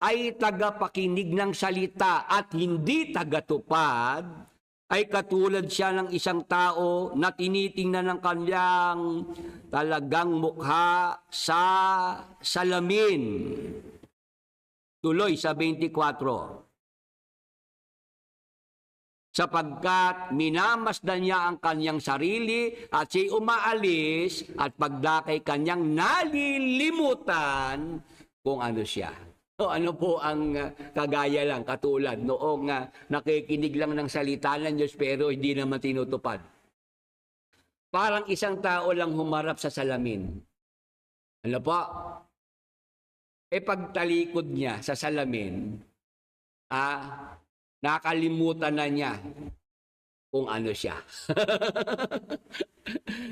ay tagapakinig ng salita at hindi tagatupad, ay katulad siya ng isang tao na tinitingnan ng kanyang talagang mukha sa salamin. Tuloy sa 24. Sapagkat minamasdan niya ang kanyang sarili at siya'y umaalis at pagdakay kanyang nalilimutan kung ano siya. So, ano po ang kagaya lang, katulad noong nakikinig lang ng salita ng Diyos pero hindi naman tinutupad. Parang isang tao lang humarap sa salamin. Ano po? Pagtalikod niya sa salamin, nakalimutan na niya kung ano siya.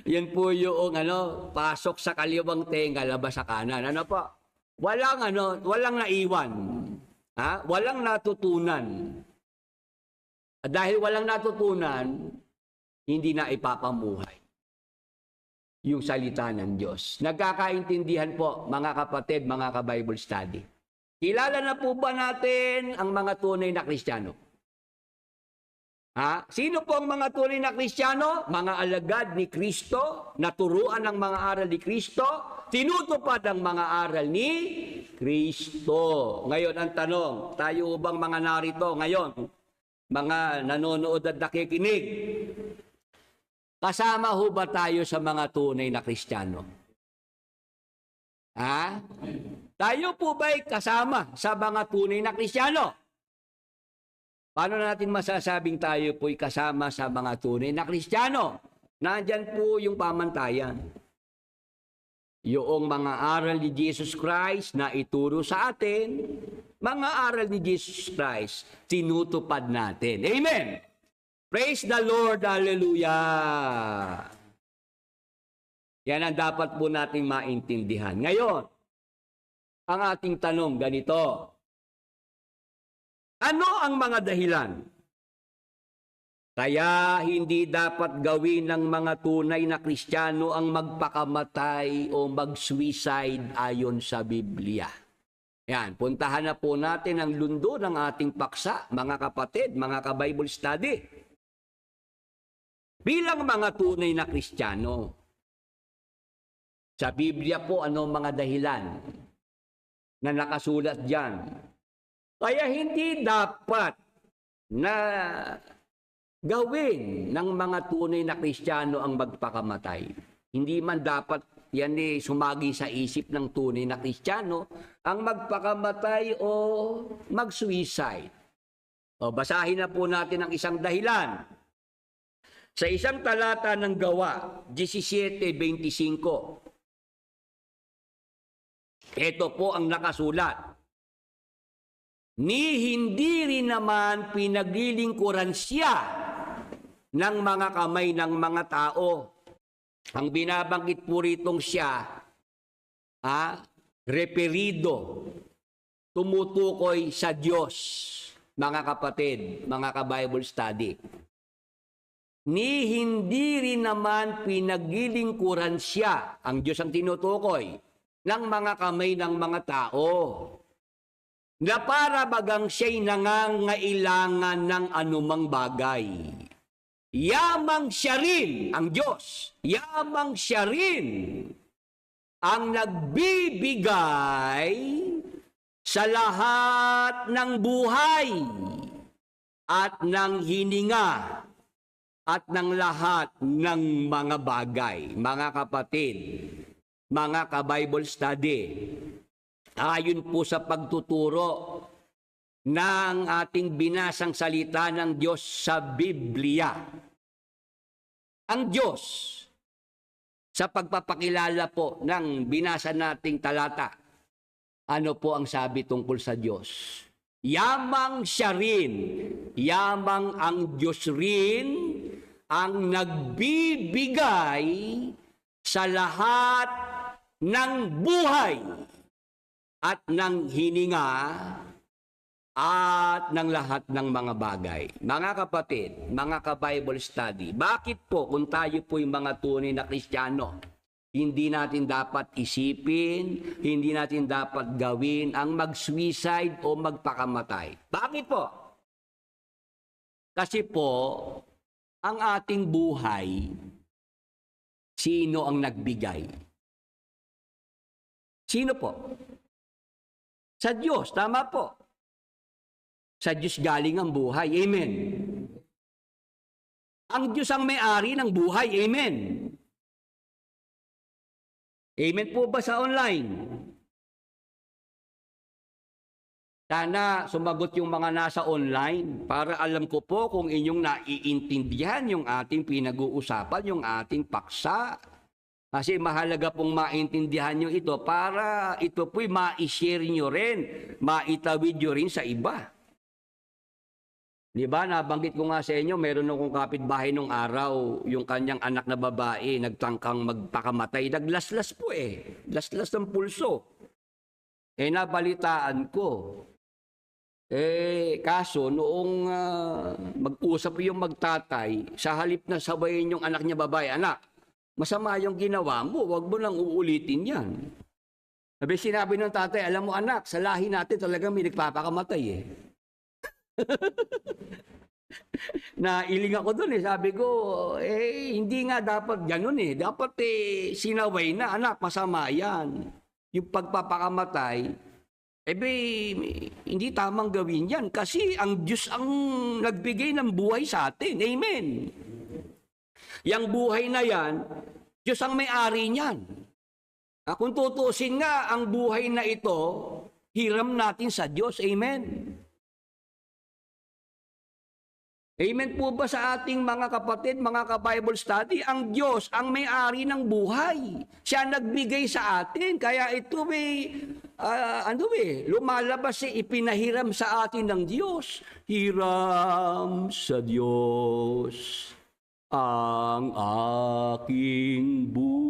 Yan po yung pasok sa kaliwang tenga, labas sa kanan. Ano po? Walang naiwan. Walang natutunan. Dahil walang natutunan, hindi na ipapamuhay yung salita ng Diyos. Nagkakaintindihan po, mga kapatid, mga ka-Bible study. Kilala na po ba natin ang mga tunay na Kristiyano? Ha? Sino po ang mga tunay na Kristiyano? Mga alagad ni Kristo, naturuan ng mga aral ni Kristo, tinutupad ang mga aral ni Kristo. Ngayon ang tanong, tayo bang mga narito ngayon, mga nanonood at nakikinig, kasama ho ba tayo sa mga tunay na Kristiyano? Ha? Tayo po ba'y kasama sa mga tunay na Kristiyano? Paano natin masasabing tayo po'y kasama sa mga tunay na Kristiyano? Nandyan po yung pamantayan. Yung mga aral ni Jesus Christ na ituro sa atin, mga aral ni Jesus Christ, tinutupad natin. Amen! Praise the Lord! Hallelujah! Yan ang dapat po natin maintindihan. Ngayon, ang ating tanong ganito, ano ang mga dahilan? Kaya hindi dapat gawin ng mga tunay na Kristiyano ang magpakamatay o mag-suicide ayon sa Biblia. Yan, puntahan na po natin ang lundo ng ating paksa, mga kapatid, mga ka-Bible study. Bilang mga tunay na Kristiyano, sa Biblia po ano mga dahilan na nakasulat diyan? Kaya hindi dapat na gawin ng mga tunay na Kristiyano ang magpakamatay. Hindi man dapat yan sumagi sa isip ng tunay na Kristiyano ang magpakamatay o mag-suicide. O basahin na po natin ang isang dahilan. Sa isang talata ng Gawa, 17:25. Ito po ang nakasulat. Ni hindi rin naman pinaglilingkuran siya ng mga kamay ng mga tao. Ang binabanggit po ritong siya, referido, tumutukoy sa Diyos, mga kapatid, mga ka-Bible study. Ni hindi rin naman pinaglilingkuran siya, ang Diyos ang tinutukoy, ng mga kamay ng mga tao, na para bagang siya'y nangangailangan ng anumang bagay. Yamang siya rin, ang Diyos, yamang siya rin ang nagbibigay sa lahat ng buhay at ng hininga at ng lahat ng mga bagay. Mga kapatid, mga ka-Bible study, ayon po sa pagtuturo ng ating binasang salita ng Diyos sa Biblia, ang Diyos, sa pagpapakilala po ng binasa nating talata, ano po ang sabi tungkol sa Diyos? Yamang siya rin, yamang ang Diyos rin ang nagbibigay sa lahat ng buhay at ng hininga at ng lahat ng mga bagay. Mga kapatid, mga ka-Bible study, bakit po kung tayo po'y mga tunay na Kristiyano, hindi natin dapat isipin, hindi natin dapat gawin ang mag-suicide o magpakamatay? Bakit po? Kasi po, ang ating buhay, sino ang nagbigay? Sino po? Sa Diyos, tama po. Sa Diyos galing ang buhay. Amen. Ang Diyos ang may-ari ng buhay. Amen. Amen po ba sa online? Sana sumagot yung mga nasa online para alam ko po kung inyong naiintindihan yung ating pinag-uusapan, yung ating paksa. Kasi mahalaga pong maintindihan nyo ito para ito po'y ma-share nyo rin, maitawid nyo rin sa iba. Di ba, nabanggit ko nga sa inyo, meron akong kapitbahay nung araw, yung kanyang anak na babae, nagtangkang magpakamatay, naglaslas po laslas ng pulso. Nabalitaan ko. Kaso, noong mag-usap yung magtatay, sa halip na sabayin yung anak niya babae, anak, masama yung ginawa mo, wag mo lang uulitin yan. Sinabi ng tatay, alam mo anak, sa lahi natin talaga may nagpapakamatay Nailing ako doon eh. Sabi ko, hindi nga dapat ganun eh. Dapat sinaway na, anak, masama yan. Yung pagpapakamatay, hindi tamang gawin yan. Kasi ang Diyos ang nagbigay ng buhay sa atin. Amen. Yang buhay na yan, Diyos ang may-ari niyan. Kung tutusin nga, ang buhay na ito, hiram natin sa Diyos. Amen. Amen po ba sa ating mga kapatid, mga ka-Bible study? Ang Diyos ang may-ari ng buhay. Siya nagbigay sa atin. Kaya ito lumalabas ipinahiram sa atin ng Diyos. Hiram sa Diyos ang aking buhay.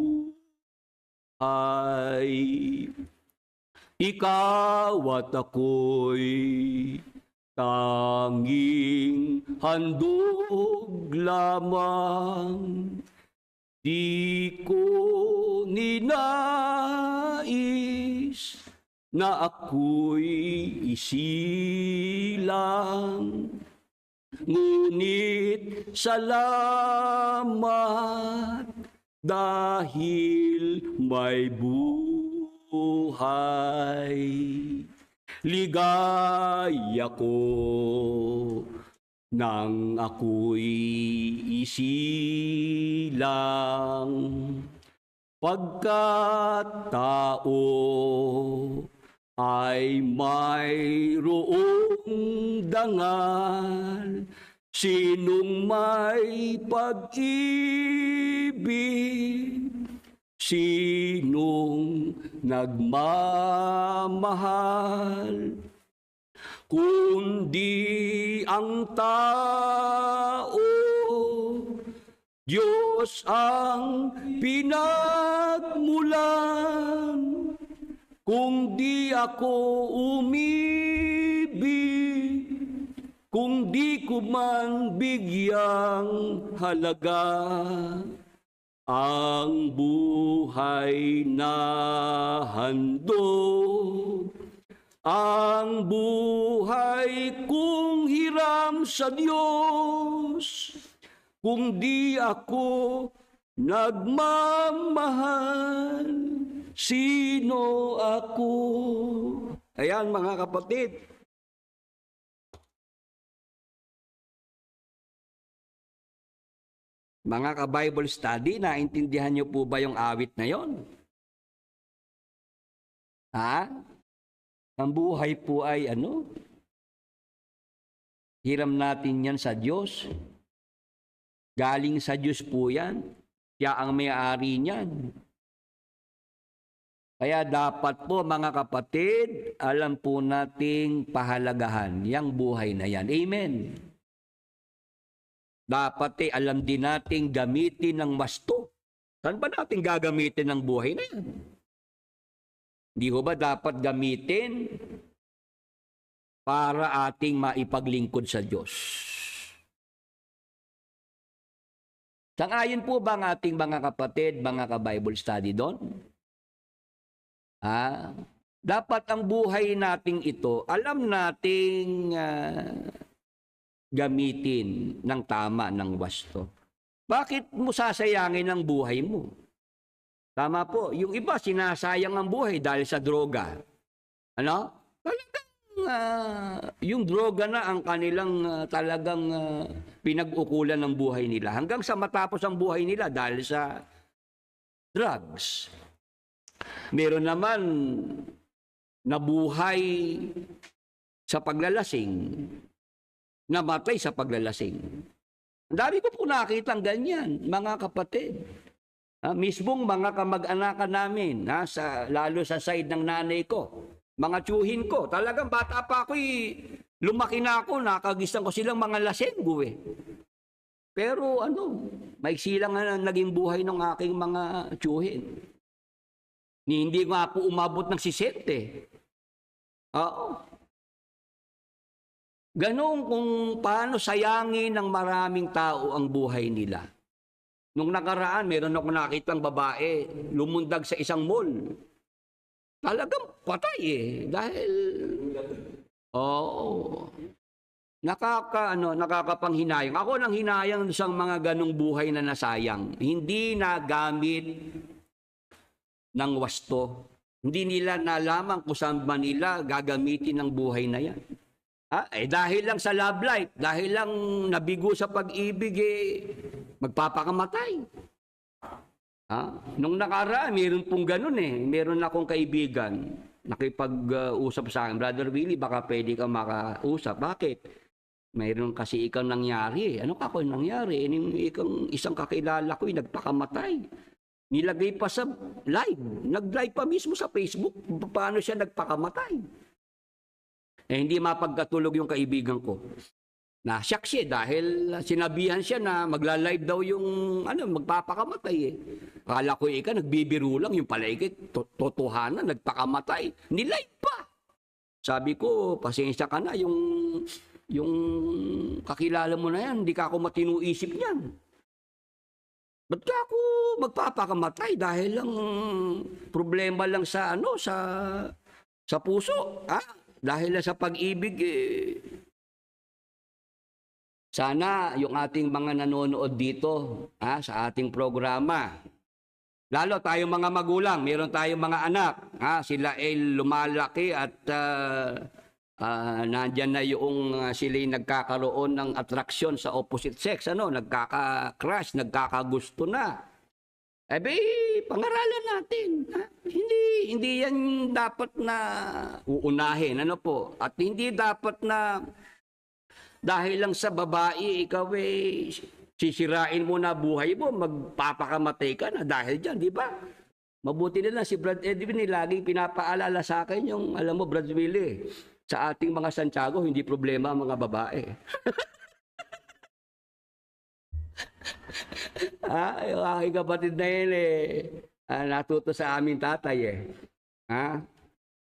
Ikaw at ako'y tanging handog lamang, di ko ninais na ako'y isilang. Ngunit salamat dahil may buhay. Ligaya ko nang ako'y isilang, pagkat tao ay mayroong dangal, sinong may pag-ibig, sinong nagmamahal, kundi ang tao. Diyos ang pinagmulan, kung di ako umibig, kung di ko man bigyang halaga ang buhay na handog, ang buhay kong hiram sa Diyos, kung di ako nagmamahal, sino ako? Ayan mga kapatid. Mga ka-Bible study, naintindihan niyo po ba yung awit na yon? Ang buhay po ay hiram natin yan sa Diyos. Galing sa Diyos po yan. Siya ang may-ari niyan. Kaya dapat po mga kapatid, alam po nating pahalagahan yang buhay na yan. Amen. Dapat alam din nating gamitin ng masto. Saan ba natin gagamitin ng buhay na yan? Hindi ko ba dapat gamitin para ating maipaglingkod sa Diyos? Sangayon po ba ang ating mga kapatid, mga ka-Bible study doon? Dapat ang buhay nating ito, alam nating gamitin ng tama, ng wasto. Bakit mo sasayangin ang buhay mo? Tama po, yung iba sinasayang ang buhay dahil sa droga. Talagang yung droga na ang kanilang talagang pinag-ukulan ng buhay nila. Hanggang sa matapos ang buhay nila dahil sa drugs. Meron naman nabuhay sa paglalasing, namatay sa paglalasing. Ang dami ko po nakitang ganyan, mga kapatid. Mismong mga kamag-anakan namin, lalo sa side ng nanay ko, mga tiyuhin ko, talagang bata pa ako, lumaki na ako, nakagistan ko silang mga lasenggo eh. Pero maiksi lang na naging buhay ng aking mga tiyuhin. Hindi nga po umabot ng 60. Oo. Ganon kung paano sayangin ng maraming tao ang buhay nila. Nung nakaraan, meron ako nakitang babae, lumundag sa isang mall. Talagang patay eh. Dahil, nakakapanghinayang. Ako nang hinayang sa mga ganong buhay na nasayang. Hindi nagamit ng wasto. Hindi nila nalaman kung saan ba nila gagamitin ang buhay na yan. Dahil lang sa love life, dahil lang nabigo sa pag-ibig, magpapakamatay. Nung nakaraan, meron pong ganun Meron akong kaibigan, nakipag-usap sa akin, Brother Willie, baka pwede ka makausap. Bakit? Mayroon kasi ikang nangyari. Ano ka ko nangyari? Isang kakilala ko nagpakamatay. Nilagay pa sa live. Nag-live pa mismo sa Facebook. Paano siya nagpakamatay? Hindi mapagkatulog yung kaibigan ko. Na-shock siya dahil sinabihan siya na magla-live daw yung magpapakamatay Akala ko nagbibiro lang, yung pala totohanan, nagpakamatay. Nilive pa. Sabi ko, pasensya ka na, yung kakilala mo na yan, hindi ka ako matino isip niyan. Ba't ka ako magpapakamatay dahil lang problema lang sa sa puso, Dahil lang sa pag-ibig Sana yung ating mga nanonood dito, sa ating programa, lalo tayong mga magulang, meron tayong mga anak, sila ay lumalaki at nandyan na yung sila'y nagkakaroon ng atraksyon sa opposite sex, nagkaka-crush, nagkakagusto na. Pangaralan natin. Hindi yan dapat na uunahin, At hindi dapat na dahil lang sa babae, ikaw sisirain mo na buhay mo, magpapakamatay ka na dahil dyan, di ba? Mabuti na lang si Brad Edwin, laging pinapaalala sa akin yung, alam mo, Brad Willie, sa ating mga Santiago, hindi problema ang mga babae. Yung aking kapatid na yun natuto sa aming tatay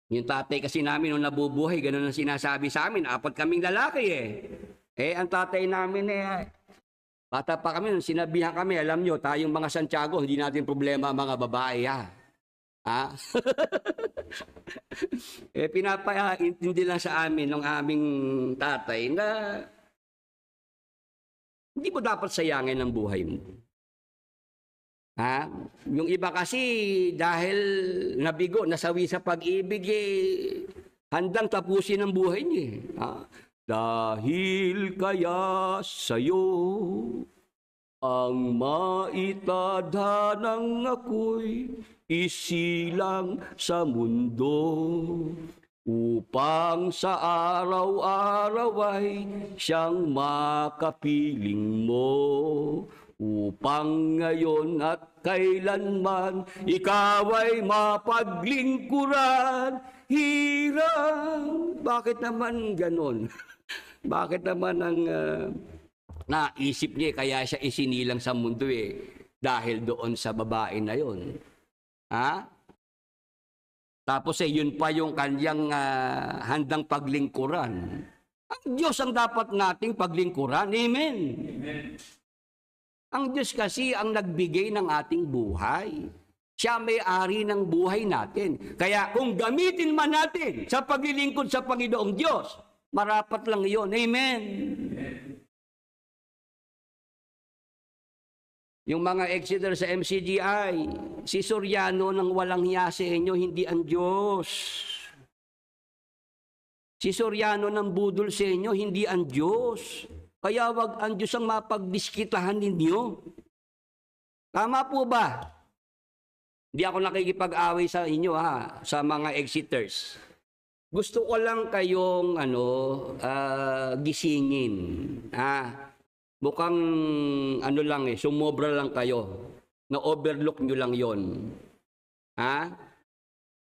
Yung tatay kasi namin nung nabubuhay, ganun ang sinasabi sa amin, 4 kaming lalaki ang tatay namin bata pa kami, nung sinabihan kami, alam nyo, tayong mga Santiago, hindi natin problema ang mga babae pinapaintindi lang sa amin ng aming tatay na hindi mo dapat sayangin ang buhay mo. Yung iba kasi dahil nabigo, nasawi sa pag-ibig handang tapusin ang buhay niya. Dahil kaya sa'yo ang maitadhanang ako'y isilang sa mundo upang sa araw-araw ay siyang makapiling mo. Upang ngayon at kailanman ikaw ay mapaglingkuran. Hirang. Bakit naman ganon? Bakit naman ang naisip niya kaya siya isinilang sa mundo dahil doon sa babae na yon? Tapos yun pa yung kanyang handang paglingkuran. Ang Diyos ang dapat nating paglingkuran. Amen. Amen. Ang Diyos kasi ang nagbigay ng ating buhay. Siya may-ari ng buhay natin. Kaya kung gamitin man natin sa paglilingkod sa Panginoong Diyos, marapat lang iyon. Amen. Yung mga exeter sa MCGI, si Soriano nang walang hiya sa inyo, hindi ang Diyos. Si Soriano ng budol sa inyo, hindi ang Diyos. Kaya wag ang Diyos ang mapagdiskitahan ninyo. Tama po ba? Hindi ako nakikipag-away sa inyo sa mga exiters. Gusto ko lang kayong gisingin. Mukhang sumobra lang kayo. Na-overlook nyo lang yon.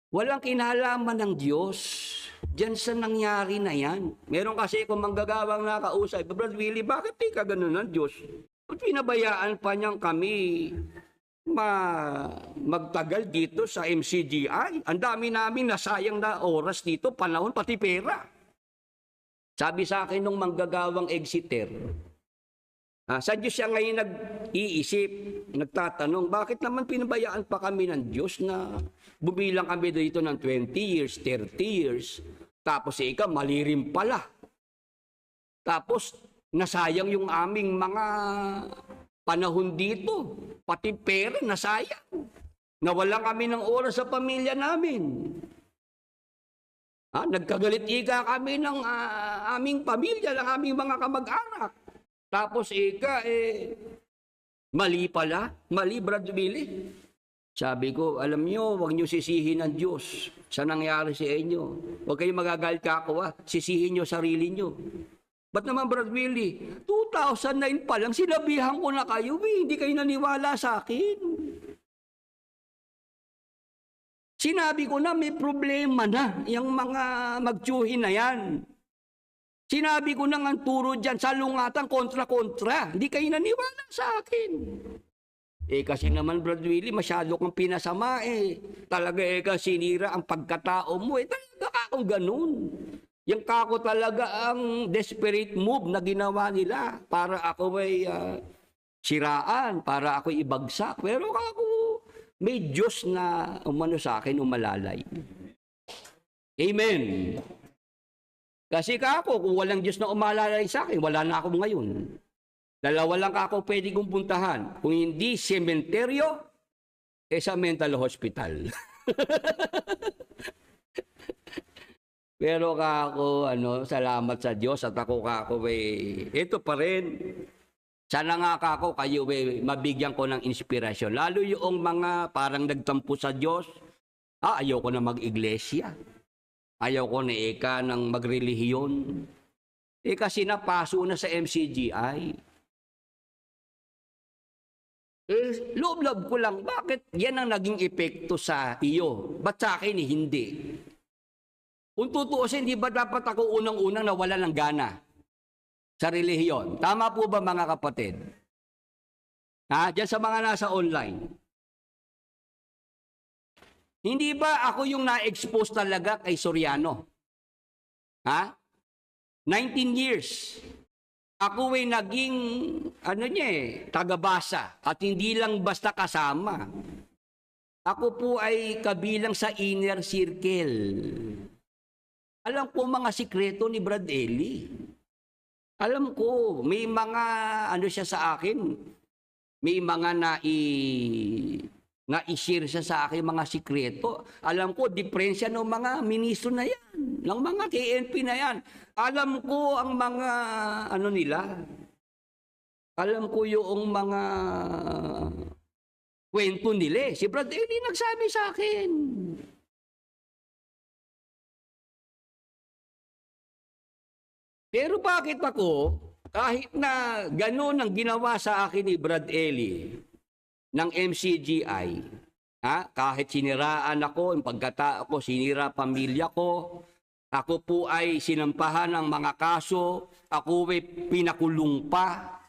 Walang kinalaman ng Diyos diyan sa nangyari na yan. Meron kasi kung manggagawang nakausay, Brad Willie, bakit di ka ganun ng Diyos? At pinabayaan pa niyang kami magtagal dito sa MCGI. Ang dami namin nasayang na oras dito, panahon, pati pera. Sabi sa akin nung manggagawang exeter, sa Diyos siya ngayon nag-iisip, nagtatanong, bakit naman pinabayaan pa kami ng Diyos na bumilang kami dito ng 20 years, 30 years, tapos ikaw mali rin pala. Tapos, nasayang yung aming mga panahon dito. Pati pera, nasayang. Nawalan kami ng oras sa pamilya namin. Nagkagalit ika kami ng aming pamilya, ng aming mga kamag-anak. Tapos mali pala. Mali, Brad Billy. Sabi ko, alam nyo, huwag nyo sisihin ang Diyos sa nangyari sa inyo. Huwag kayong magagalit kakwa, sisihin nyo sarili nyo. Ba't naman, Brad Willie? 2009 pa lang, sinabihan ko na kayo, hindi kayo naniwala sa akin. Sinabi ko na may problema na, yung mga magtsuhin na yan. Sinabi ko na nga turo dyan, salungatan, kontra-kontra. Hindi kayo naniwala sa akin. Kasi naman, Brad Willie, masyado kang pinasama Talaga sinira ang pagkatao mo Talaga akong ganun. Yung kako talaga ang desperate move na ginawa nila para ako siraan, para ako ibagsak. Pero ako, may Diyos na umano sa akin, umalalay. Amen. Kasi kako, kung walang Diyos na umalalay sa akin, wala na ako ngayon. Dalawa lang ako pwede kong puntahan. Kung hindi sementeryo, sa mental hospital. Pero kako, salamat sa Diyos at ako kako, ito pa rin. Sana nga kako, kayo mabigyan ko ng inspirasyon. Lalo yung mga parang nagtampo sa Diyos. Ayaw ko na mag-iglesia. Ayaw ko na ng magrelihiyon. Kasi napaso na sa MCGI. Loob-loob ko lang, bakit yan ang naging epekto sa iyo? Ba't sa akin hindi? Kung tutuusin, di ba dapat ako unang-unang nawala ng gana sa relihiyon? Tama po ba mga kapatid? Diyan sa mga nasa online. Hindi ba ako yung na-expose talaga kay Soriano? 19 years. Ako naging, tagabasa at hindi lang basta kasama. Ako po ay kabilang sa inner circle. Alam ko mga sikreto ni Brad Eli. Alam ko, may mga, siya sa akin, may mga na-share siya sa akin mga sikreto. Alam ko, diferensya ng mga ministro na yan, ng mga KNP na yan. Alam ko ang mga, nila. Alam ko yung mga kwento nila. Si Brad Eli nagsabi sa akin. Pero bakit ako, kahit na gano'n ang ginawa sa akin ni Brad Eli, ng MCGI, kahit siniraan ako, yung pagkatao ko, sinira pamilya ko, ako po ay sinampahan ng mga kaso, ako ay pinakulong pa,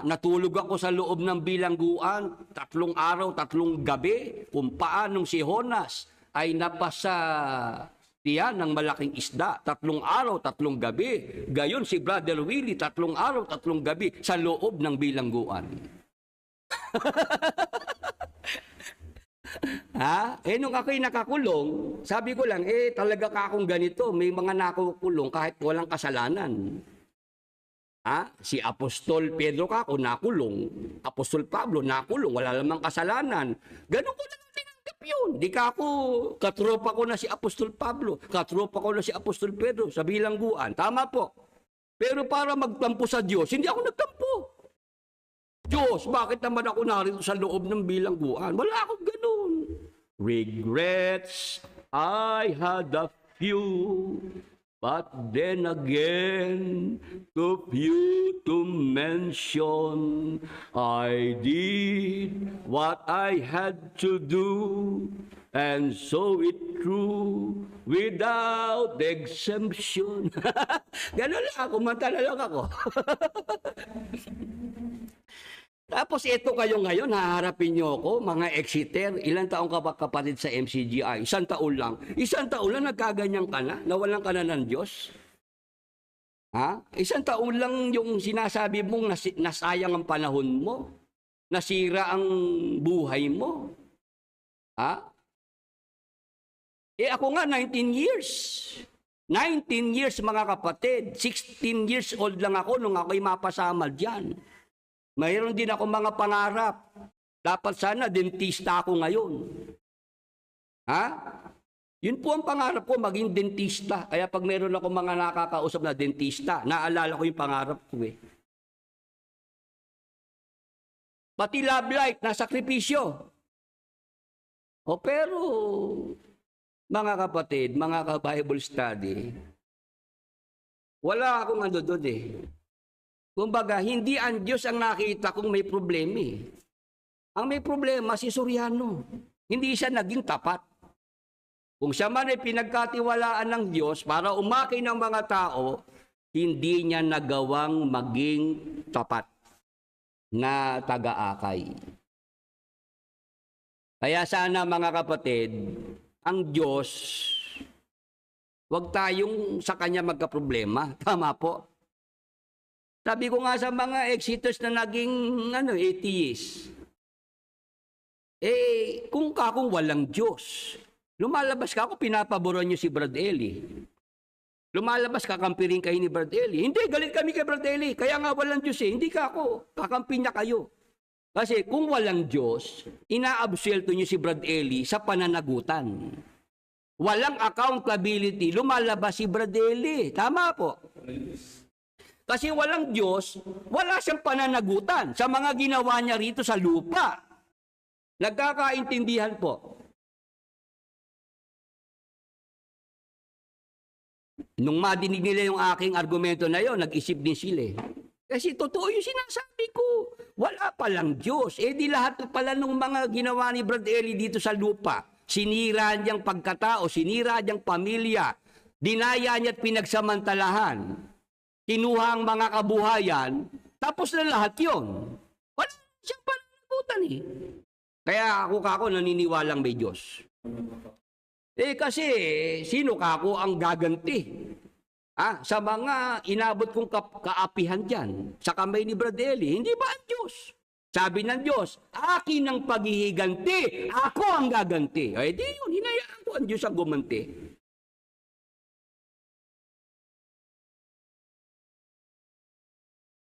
natulog ako sa loob ng bilangguan, 3 araw, 3 gabi, kung paanong si Jonas ay napasa tiyan ng malaking isda, 3 araw, 3 gabi. Gayon si Brother Willie, 3 araw, 3 gabi sa loob ng bilangguan. Nung ako'y nakakulong, sabi ko lang, talaga ka akong ganito, may mga nakukulong kahit walang kasalanan. Si Apostol Pedro ako nakulong, Apostol Pablo nakulong, wala lamang kasalanan. Ganun ko lang tinanggap yun. Di ka ako, katropa ko na si Apostol Pablo, katropa ko na si Apostol Pedro sa bilangguan. Tama po. Pero para magtampo sa Diyos, hindi ako nagtampo. Diyos, bakit naman ako narito sa loob ng bilangguan? Wala akong ganun. Regrets, I had a few, but then again, too few to mention. I did what I had to do, and so it through without exemption. Ganun lang ako, mantala lang ako. Tapos ito kayo ngayon, haharapin nyo ako, mga exiter, ilang taong ka ba kapatid sa MCGI? 1 taon lang. 1 taon lang nagkaganyan ka na? Nawalan ka na ng Diyos? 1 taon lang yung sinasabi mong nasayang ang panahon mo? Nasira ang buhay mo? Ako nga, 19 years. 19 years mga kapatid, 16 years old lang ako nung ako'y mapasama dyan. Mayroon din ako mga pangarap. Dapat sana dentista ako ngayon. Ha? Yun po ang pangarap ko, maging dentista. Kaya pag meron ako mga nakakausap na dentista, naalala ko yung pangarap ko eh. Pati love life, nasakripisyo. O pero, mga kapatid, mga ka-Bible study, wala akong ano doon eh. Kumbaga, hindi ang Diyos ang nakita kung may problema eh. Ang may problema si Soriano. Hindi siya naging tapat. Kung siya man ay pinagkatiwalaan ng Diyos para umaki ng mga tao, hindi niya nagawang maging tapat na taga-akay. Kaya sana mga kapatid, ang Diyos, huwag tayong sa Kanya magkaproblema. Tama po. Sabi ko nga sa mga exiters na naging atheist, kung walang Diyos, lumalabas ka, ako pinapaboran niyo si Brad Eli. Lumalabas, kakampirin kayo ni Brad Eli. Hindi, galit kami kay Brad Eli. Kaya nga walang Diyos eh. Hindi ka ako. Kakampi niya kayo. Kasi kung walang Diyos, inaabsuelto niyo si Brad Eli sa pananagutan. Walang accountability. Lumalabas si Brad Eli. Tama po. Kasi walang Diyos, wala siyang pananagutan sa mga ginawa niya rito sa lupa. Nagkakaintindihan po. Nung madinig nila yung aking argumento na yon, nag-isip din sila eh. Kasi totoo yung sinasabi ko. Wala palang Diyos. Di lahat pala ng mga ginawa ni Brad Eli dito sa lupa. Sinira niyang pagkatao, sinira niyang pamilya, dinaya niya at pinagsamantalahan. Kinuha ang mga kabuhayan, tapos na lahat yon. Wala siyang pananagutan eh. Kaya ako naniniwalang may Diyos. Kasi sino kako ang gaganti? Sa mga inabot kong kaapihan dyan, sa kamay ni Brad Eli, hindi ba ang Diyos? Sabi ng Diyos, akin ang paghihiganti, ako ang gaganti. Di yun, hinayaan ko ang Diyos ang gumanti.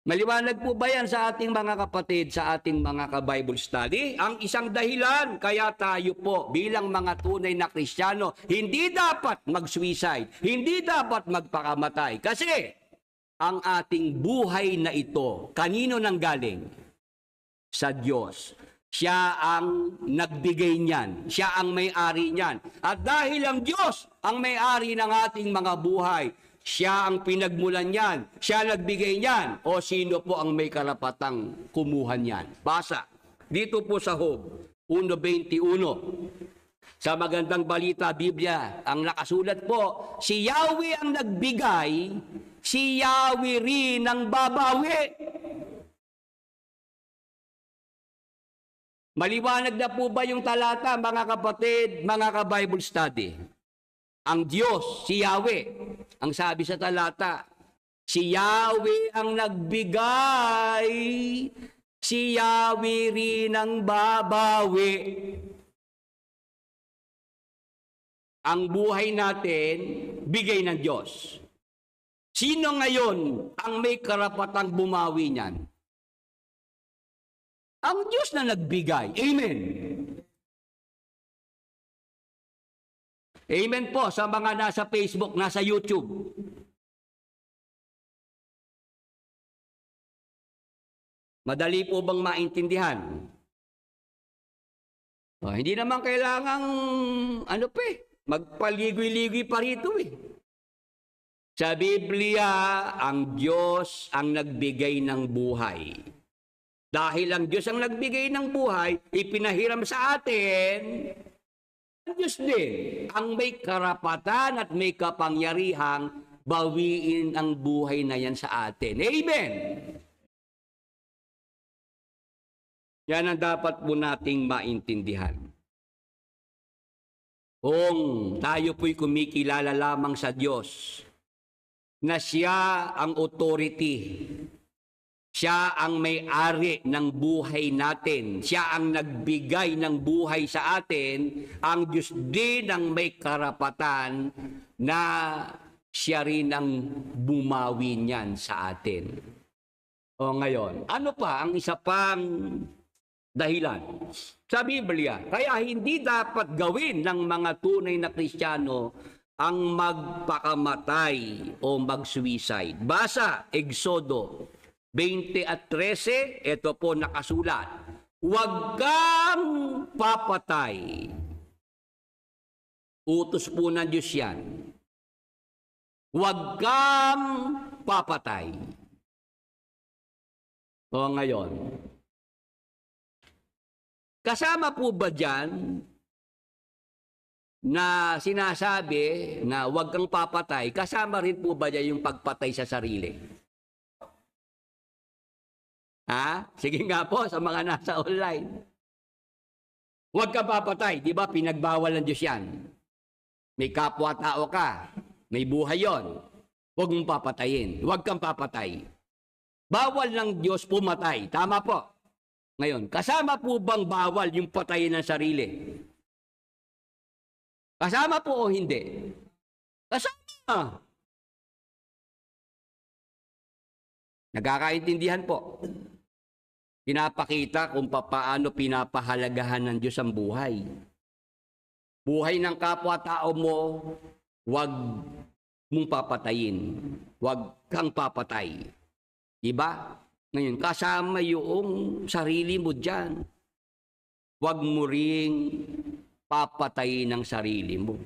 Maliwanag po ba yan sa ating mga kapatid, sa ating mga ka-Bible study? Ang isang dahilan, kaya tayo po bilang mga tunay na Kristiyano, hindi dapat mag-suicide, hindi dapat magpakamatay. Kasi ang ating buhay na ito, kanino nang galing? Sa Diyos. Siya ang nagbigay niyan. Siya ang may-ari niyan. At dahil ang Diyos ang may-ari ng ating mga buhay, siya ang pinagmulan niyan. Siya nagbigay niyan. O sino po ang may karapatang kumuha niyan? Basa. Dito po sa Job 1:21. Sa magandang balita, Biblia, ang nakasulat po, si Yahweh ang nagbigay, si Yahweh rin ang babawi. Maliwanag na po ba yung talata, mga kapatid, mga ka-Bible study? Ang Diyos, si Yahweh. Ang sabi sa talata, si Yahweh ang nagbigay, si Yahweh rin ang babawi. Ang buhay natin, bigay ng Diyos. Sino ngayon ang may karapatang bumawi niyan? Ang Diyos na nagbigay. Amen. Amen po sa mga nasa Facebook, nasa YouTube. Madali po bang maintindihan? Hindi naman kailangang magpaligoy-ligoy pa rito eh. Sa Biblia, ang Diyos ang nagbigay ng buhay. Dahil ang Diyos ang nagbigay ng buhay, ipinahiram sa atin, ang Diyos din ang may karapatan at may kapangyarihang bawiin ang buhay na yan sa atin. Amen! Yan ang dapat po nating maintindihan. Kung tayo po'y kumikilala lamang sa Diyos, na siya ang authority, siya ang may-ari ng buhay natin. Siya ang nagbigay ng buhay sa atin. Ang Diyos din ang may karapatan na siya rin ang bumawi niyan sa atin. O ngayon, ano pa ang isa pang dahilan sa Biblia? Kaya hindi dapat gawin ng mga tunay na Kristiyano ang magpakamatay o mag-suicide. Basa, Exodo 20 at 13, ito po nakasulat. Huwag kang papatay. Utos po ng Diyos yan. Huwag kang papatay. O ngayon, kasama po ba dyan na sinasabi na huwag kang papatay, kasama rin po ba dyan yung pagpatay sa sarili? Ha? Sige nga po sa mga nasa online. Huwag kang papatay, di ba pinagbawal ng Diyos yan? May kapwa-tao ka, may buhay yon. Huwag mong papatayin, huwag kang papatay. Bawal ng Diyos pumatay, tama po. Ngayon, kasama po bang bawal yung patayin ng sarili? Kasama po o hindi? Kasama. Nagkakaintindihan po. Pinapakita kung paano pinapahalagahan ng Diyos ang buhay. Buhay ng kapwa-tao mo, huwag mong papatayin. Huwag kang papatay. Diba? Ngayon, kasama yung sarili mo dyan. Huwag mo ring papatayin ang sarili mo.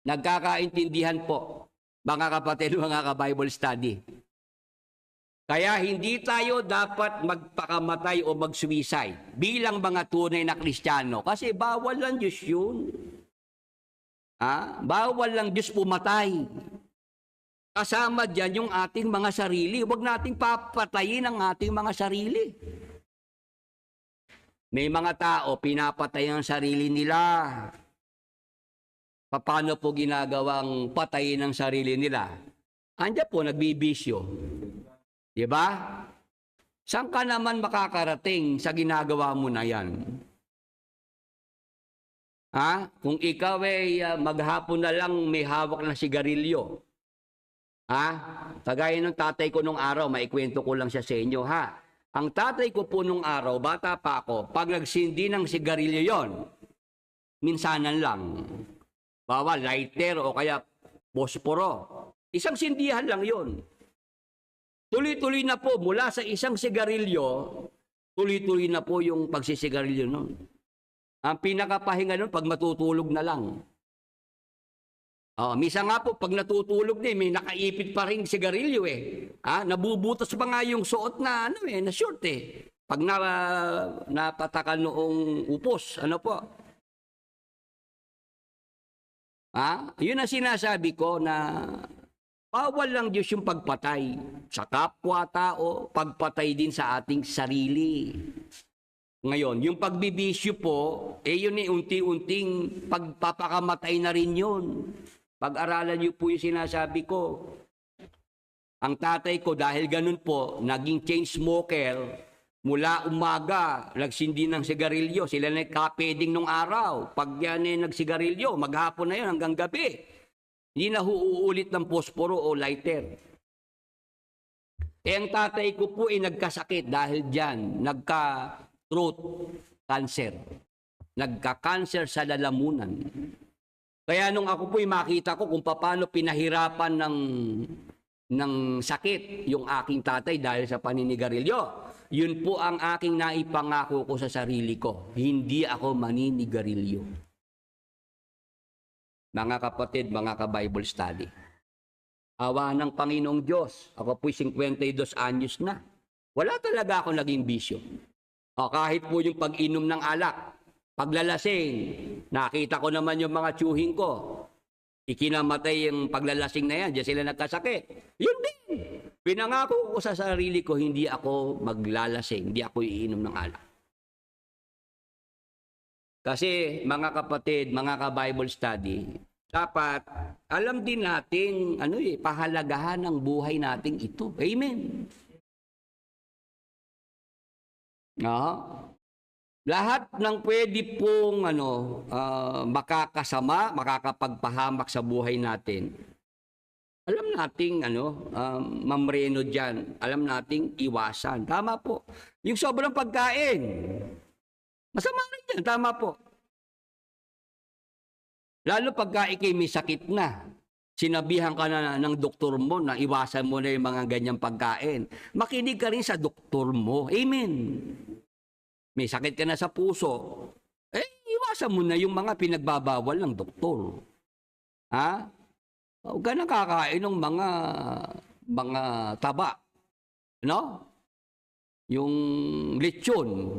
Nagkakaintindihan po, mga kapatid, mga ka-Bible study. Kaya hindi tayo dapat magpakamatay o mag-suicide bilang mga tunay na Kristiyano. Kasi bawal lang Diyos yun. Bawal lang Diyos pumatay. Kasama dyan yung ating mga sarili. Huwag nating papatayin ang ating mga sarili. May mga tao, pinapatay ang sarili nila. Paano po ginagawang patayin ang sarili nila? Andiyan po, nagbibisyo. Diba? Saan ka naman makakarating sa ginagawa mo na yan? Kung ikaw ay maghapon na lang may hawak na sigarilyo. Kagaya ng tatay ko nung araw, maikwento ko lang siya sa inyo, Ang tatay ko po nung araw, bata pa ako, pag nagsindi ng sigarilyo yon, minsanan lang. Bawa, lighter o kaya posporo. Isang sindihan lang yon. Tuloy-tuloy na po, mula sa isang sigarilyo, tuloy-tuloy na po yung pagsisigarilyo nun. Ang pinakapahinga nun, pag matutulog na lang. Misa nga po, pag natutulog na, may nakaipit pa rin sigarilyo Nabubutas pa nga yung suot na, na short Pag napatakan noong upos, Yun ang sinasabi ko na bawal lang Diyos yung pagpatay sa kapwa-tao, pagpatay din sa ating sarili. Ngayon, yung pagbibisyo po, yun unti-unting pagpapakamatay na rin yun. Pag-aralan niyo po yung sinasabi ko. Ang tatay ko, dahil ganun po, naging chain smoker. Mula umaga, nagsindi ng sigarilyo. Sila nagkapeding nung araw. Pag yan nagsigarilyo, maghapon na yun hanggang gabi. Hindi na uulit ng posporo o lighter. Ang tatay ko po nagkasakit dahil dyan. Nagka-throat cancer. Nagka-cancer sa lalamunan. Kaya nung ako po makita ko kung paano pinahirapan ng sakit yung aking tatay dahil sa paninigarilyo. Yun po ang aking naipangako ko sa sarili ko. Hindi ako maninigarilyo. Mga kapatid, mga ka-Bible study. Awa ng Panginoong Diyos. Ako po'y 52 anyos na. Wala talaga ako naging bisyo. Kahit po yung pag-inom ng alak, paglalasing, nakita ko naman yung mga tiyuhin ko. Ikinamatay yung paglalasing na yan, diyan sila nagkasakit. Yun din. Pinangako ko sa sarili ko, hindi ako maglalasing, hindi ako iinom ng alak. Kasi mga kapatid, mga ka-Bible study, dapat alam din natin pahalagahan ng buhay natin ito. Amen. lahat ng pwede pong makakasama, makakapagpahamak sa buhay natin. Alam nating mamreno diyan. Alam nating iwasan. Tama po. Yung sobrang pagkain. Masama rin yan. Tama po. Lalo pagka ikay may sakit na. Sinabihan ka na ng doktor mo na iwasan mo na yung mga ganyang pagkain. Makinig ka rin sa doktor mo. Amen. May sakit ka na sa puso, iwasan mo na yung mga pinagbabawal ng doktor. Ha? Huwag ka nakakain ng mga taba. No? Yung lechon.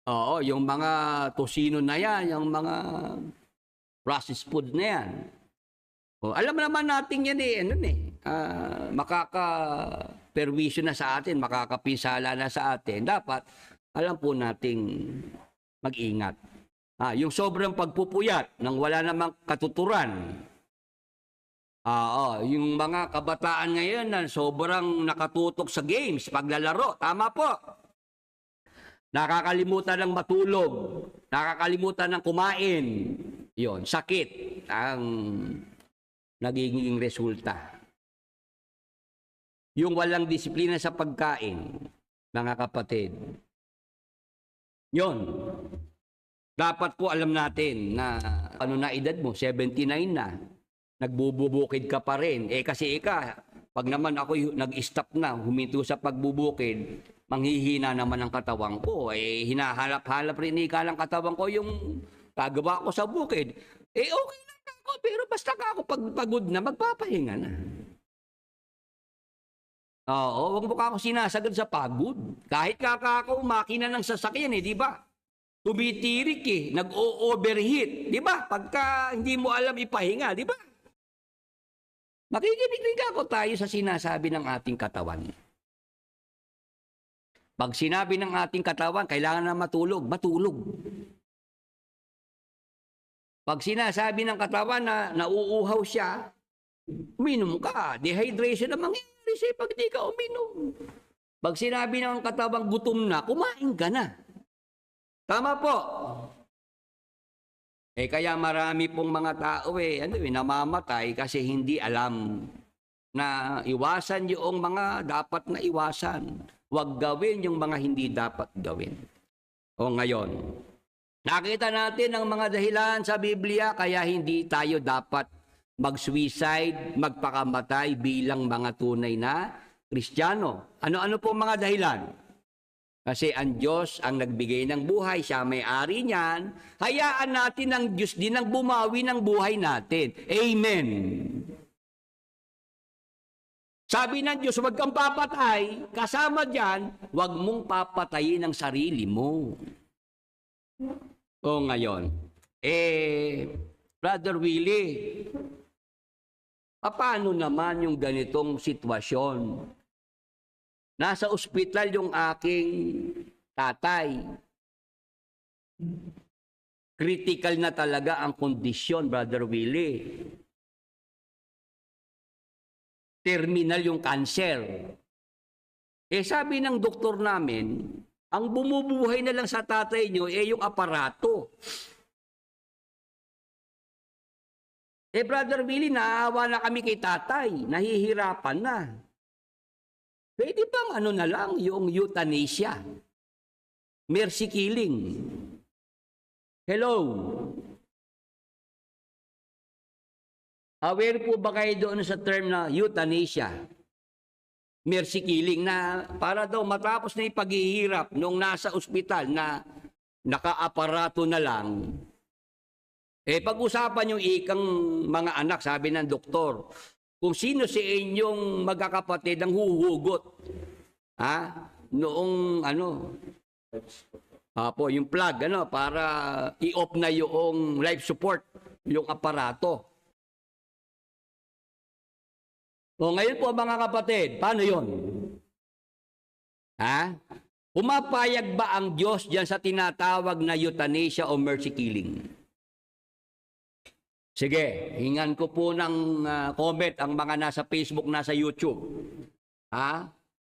Oo, yung mga tosino na yan, yung mga processed food na yan. Alam naman natin yan makaka-perwisyo na sa atin, makakapinsala na sa atin. Dapat alam po nating mag-ingat. Yung sobrang pagpupuyat nang wala namang katuturan. Yung mga kabataan ngayon na sobrang nakatutok sa games, paglalaro. Tama po. Nakakalimutan ng matulog. Nakakalimutan ng kumain. Yon, sakit ang nagiging resulta. Yung walang disiplina sa pagkain, mga kapatid. Yon. Dapat po alam natin na na edad mo, 79 na. Nagbubukid ka pa rin. Kasi pag naman ako nag-stop na, huminto sa pagbubukid, manghihina naman ang katawan ko. Hinahalap-halap rin ng katawan ko yung gagawa ko sa bukid. Okay lang ako, pero basta ako pagpagod na, magpapahinga na. Oo, huwag mo ka ako sinasagad sa pagod. Kahit ako makina ng sasakyan di ba? Tumitirik nag-o-overheat, di ba? Pagka hindi mo alam ipahinga, di ba? Makikinig ako tayo sa sinasabi ng ating katawan. Pag sinabi ng ating katawan, kailangan na matulog, matulog. Pag sinasabi ng katawan na nauuhaw siya, uminom ka, dehydration na mangyayari pag di ka uminom. Pag sinabi ng katawang gutom na, kumain ka na. Tama po. Kaya marami pong mga tao namamatay kasi hindi alam na iwasan yung mga dapat na iwasan. Huwag gawin yung mga hindi dapat gawin. Ngayon, nakita natin ang mga dahilan sa Biblia kaya hindi tayo dapat mag-suicide, magpakamatay bilang mga tunay na Kristiyano. Ano-ano po mga dahilan? Kasi ang Diyos ang nagbigay ng buhay, siya may-ari niyan. Hayaan natin ang Diyos din ang bumawi ng buhay natin. Amen. Sabi ng Diyos, huwag kang papatay. Kasama diyan, huwag mong papatayin ang sarili mo. Ngayon, Brother Willie, paano naman yung ganitong sitwasyon? Nasa ospital yung aking tatay. Critical na talaga ang kondisyon, Brother Willie. Terminal yung cancer. Sabi ng doktor namin, ang bumubuhay na lang sa tatay nyo yung aparato. Brother Willie, naawa na kami kay tatay. Nahihirapan na. Pwede bang na lang yung euthanasia? Mercy killing. Hello? Aware po ba kayo doon sa term na euthanasia? Mercy killing na para daw matapos na ipaghihirap nung nasa ospital na naka-aparato na lang. Pag-usapan yung ikang mga anak, sabi ng doktor, kung sino si inyong magkakapatid ang huhugot. Noong yung plug, para i-off na yung life support, yung aparato. Ngayon po mga kapatid, paano yun? Pumapayag ba ang Diyos diyan sa tinatawag na euthanasia o mercy killing? Sige, hingan ko po ng comment ang mga nasa Facebook, nasa YouTube.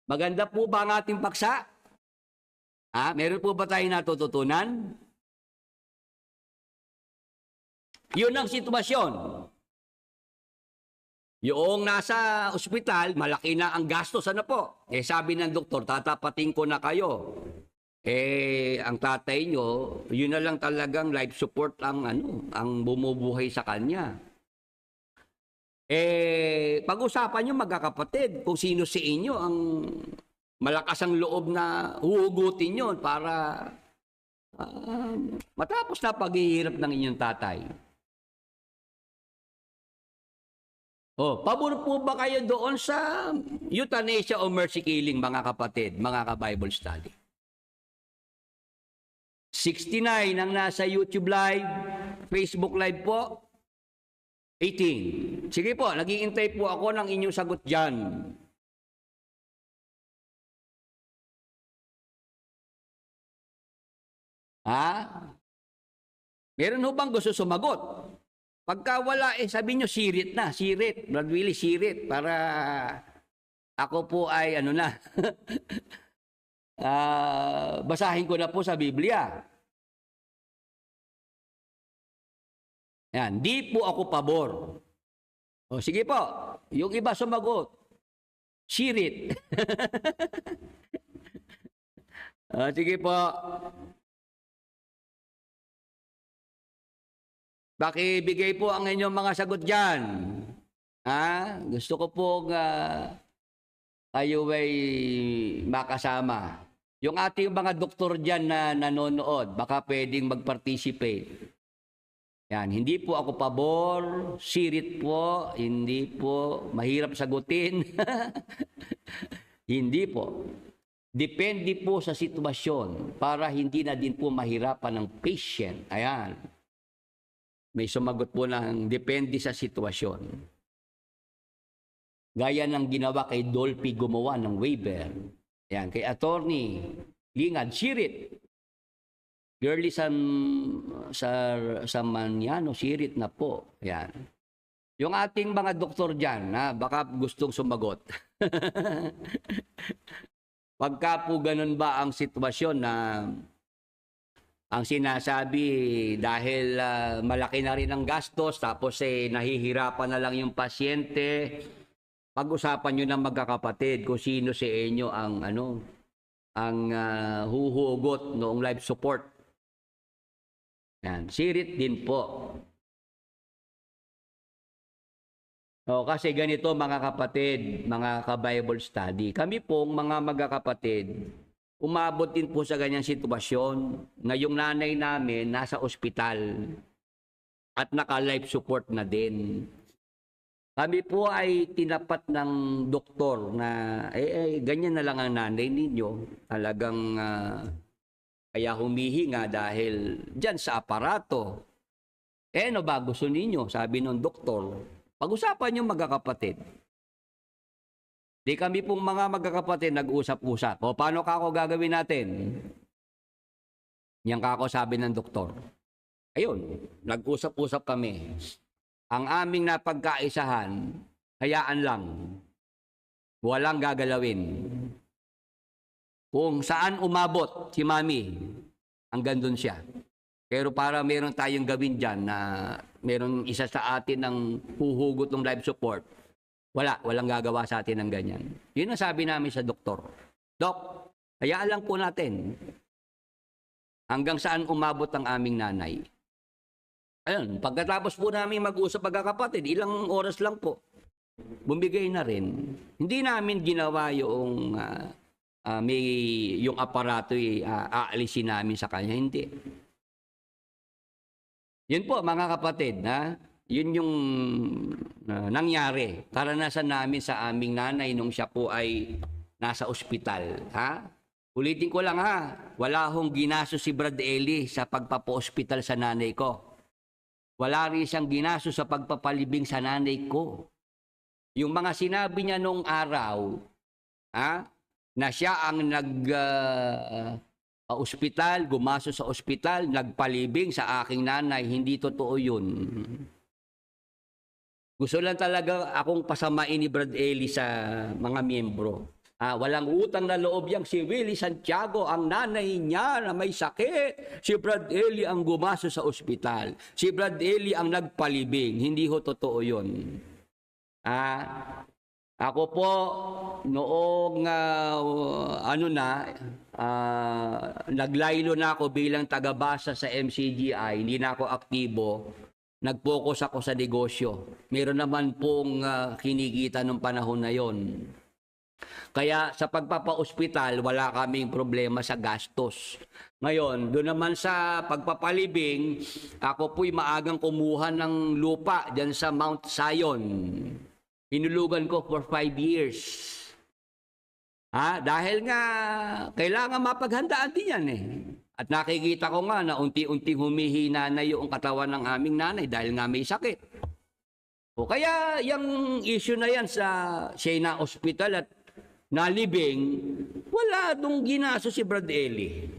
Maganda po ba ang ating paksa? Meron po ba tayong natututunan? Yun ang sitwasyon. Yung nasa ospital, malaki na ang gastos, ano po? Sabi ng doktor, tatapatin ko na kayo. Ang tatay nyo, yun na lang talagang life support ang bumubuhay sa kanya. Pag-usapan nyo magkakapatid kung sino sa inyo ang malakas ang loob na huhugutin yun para matapos na paghihirap ng inyong tatay. Pabor po ba kayo doon sa euthanasia o mercy killing, mga kapatid, mga ka-Bible study? 69 ang nasa YouTube Live, Facebook Live po, 18. Sige po, nag-iintay po ako ng inyong sagot dyan. Meron ho bang gusto sumagot? Pagka wala, sabi nyo, sirit na, sirit. Brad Willie, sirit. Para ako po ay, basahin ko na po sa Biblia. Yan, di po ako pabor. Sige po, yung iba sumagot. Sirit. Sige po. Pakibigay po ang inyong mga sagot dyan. Gusto ko po kayo ay makasama. Yung ating mga doktor dyan na nanonood, baka pwedeng mag-participate. Yan, hindi po ako pabor, sirit po, hindi po, mahirap sagutin. Hindi po. Depende po sa sitwasyon para hindi na din po mahirapan ng patient. Ayan. May sumagot po ng depende sa sitwasyon. Gaya ng ginawa kay Dolphy gumawa ng waiver. Yan, kay Attorney Lingad, sirit. Girly sa Maniano, sirit na po. Yan. Yung ating mga doktor dyan, baka gustong sumagot. Pagka po ganun ba ang sitwasyon na ang sinasabi dahil malaki na rin ang gastos tapos nahihirapan na lang yung pasyente, pag-usapan nyo ng magkakapatid kung sino sa inyo ang huhugot noong life support. Yan, sirit din po. Kasi ganito mga kapatid, mga ka-Bible study, kami pong mga magkakapatid, umabot din po sa ganyang sitwasyon na yung nanay namin nasa ospital at naka-life support na din. Kami po ay tinapat ng doktor na ganyan na lang ang nanay ninyo. Talagang kaya humihinga dahil dyan sa aparato. Ano ba gusto ninyo? Sabi ng doktor. Pag-usapan yung magkakapatid. Di kami pong mga magkakapatid nag-usap-usap. Paano ka ako gagawin natin? Yan ka ako sabi ng doktor. Ayun, nag-usap-usap kami. Ang aming napagkaisahan, hayaan lang. Walang gagalawin. Kung saan umabot si Mami, hanggang doon siya. Pero para meron tayong gawin dyan na meron isa sa atin ng huhugot ng life support, walang gagawa sa atin ng ganyan. Yun ang sabi namin sa doktor. Dok, hayaan lang po natin. Hanggang saan umabot ang aming nanay. Ayun, pagkatapos po namin mag-usap magkakapatid, ilang oras lang po, bumigay na rin. Hindi namin ginawa yung yung aparato aalisin namin sa kanya. Hindi. Yun po mga kapatid, yun yung nangyari. Karanasan namin sa aming nanay nung siya po ay nasa ospital. Ulitin ko lang wala hong ginaso si Brad Eli sa pagpapa-ospital sa nanay ko. Wala rin siyang ginaso sa pagpapalibing sa nanay ko. Yung mga sinabi niya nung araw, na siya ang ospital, gumaso sa ospital, nagpalibing sa aking nanay, hindi totoo yun. Gusto lang talaga akong pasamain ni Brad Eli sa mga miyembro. Walang utang na loob yang si Willie Santiago, ang nanay niya na may sakit. Si Brad Eli ang gumaso sa ospital. Si Brad Eli ang nagpalibing. Hindi ho totoo yun. Ako po, noong naglaylo na ako bilang tagabasa sa MCGI, hindi na ako aktibo, nag-focus ako sa negosyo. Meron naman pong kinikita nung panahon na yon. Kaya sa pagpapa-ospital, wala kaming problema sa gastos. Ngayon, doon naman sa pagpapalibing, ako po'y maagang kumuha ng lupa dyan sa Mount Zion. Hinulugan ko for 5 years. Dahil nga, kailangan mapaghandaan din yan eh. At nakikita ko nga na unti-unting humihina na yung katawan ng aming nanay dahil nga may sakit. O kaya yung issue na yan sa Siena Hospital at nalibing, wala nung ginaso si Brad Eli.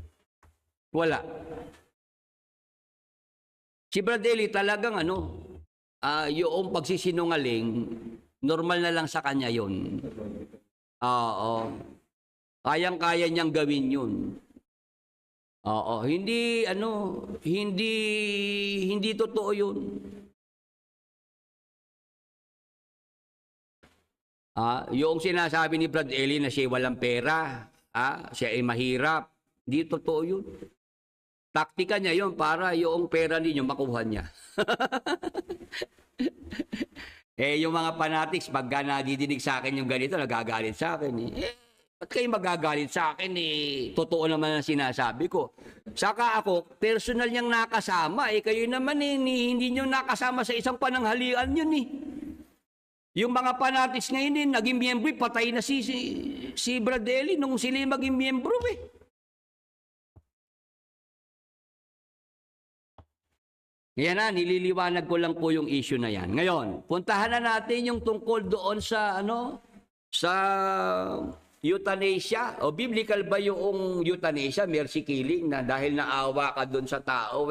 Wala. Si Brad Eli talagang yung pagsisinungaling, normal na lang sa kanya yun. Oo. Kayang-kaya niyang gawin yun. Oo. Hindi totoo yun. Yung sinasabi ni Brad Eli na siya walang pera, siya ay mahirap, di totoo yun. Taktika niya yun para yung pera ninyo makuha niya. Yung mga fanatics, pagka nadidinig sa akin yung ganito, nagagalit sa akin. Ba't kayo magagalit sa akin? Totoo naman ang sinasabi ko. Saka ako, personal niyang nakasama. Kayo naman hindi niyo nakasama sa isang pananghalian yun Yung mga fanatics ngayon naging miyembro, patay na si Brad Eli nung sila maging miyembro Yan nililiwanag ko lang po yung issue na yan. Ngayon, puntahan na natin yung tungkol doon sa euthanasia. O biblical ba yung euthanasia, mercy killing, na dahil naawa ka doon sa tao,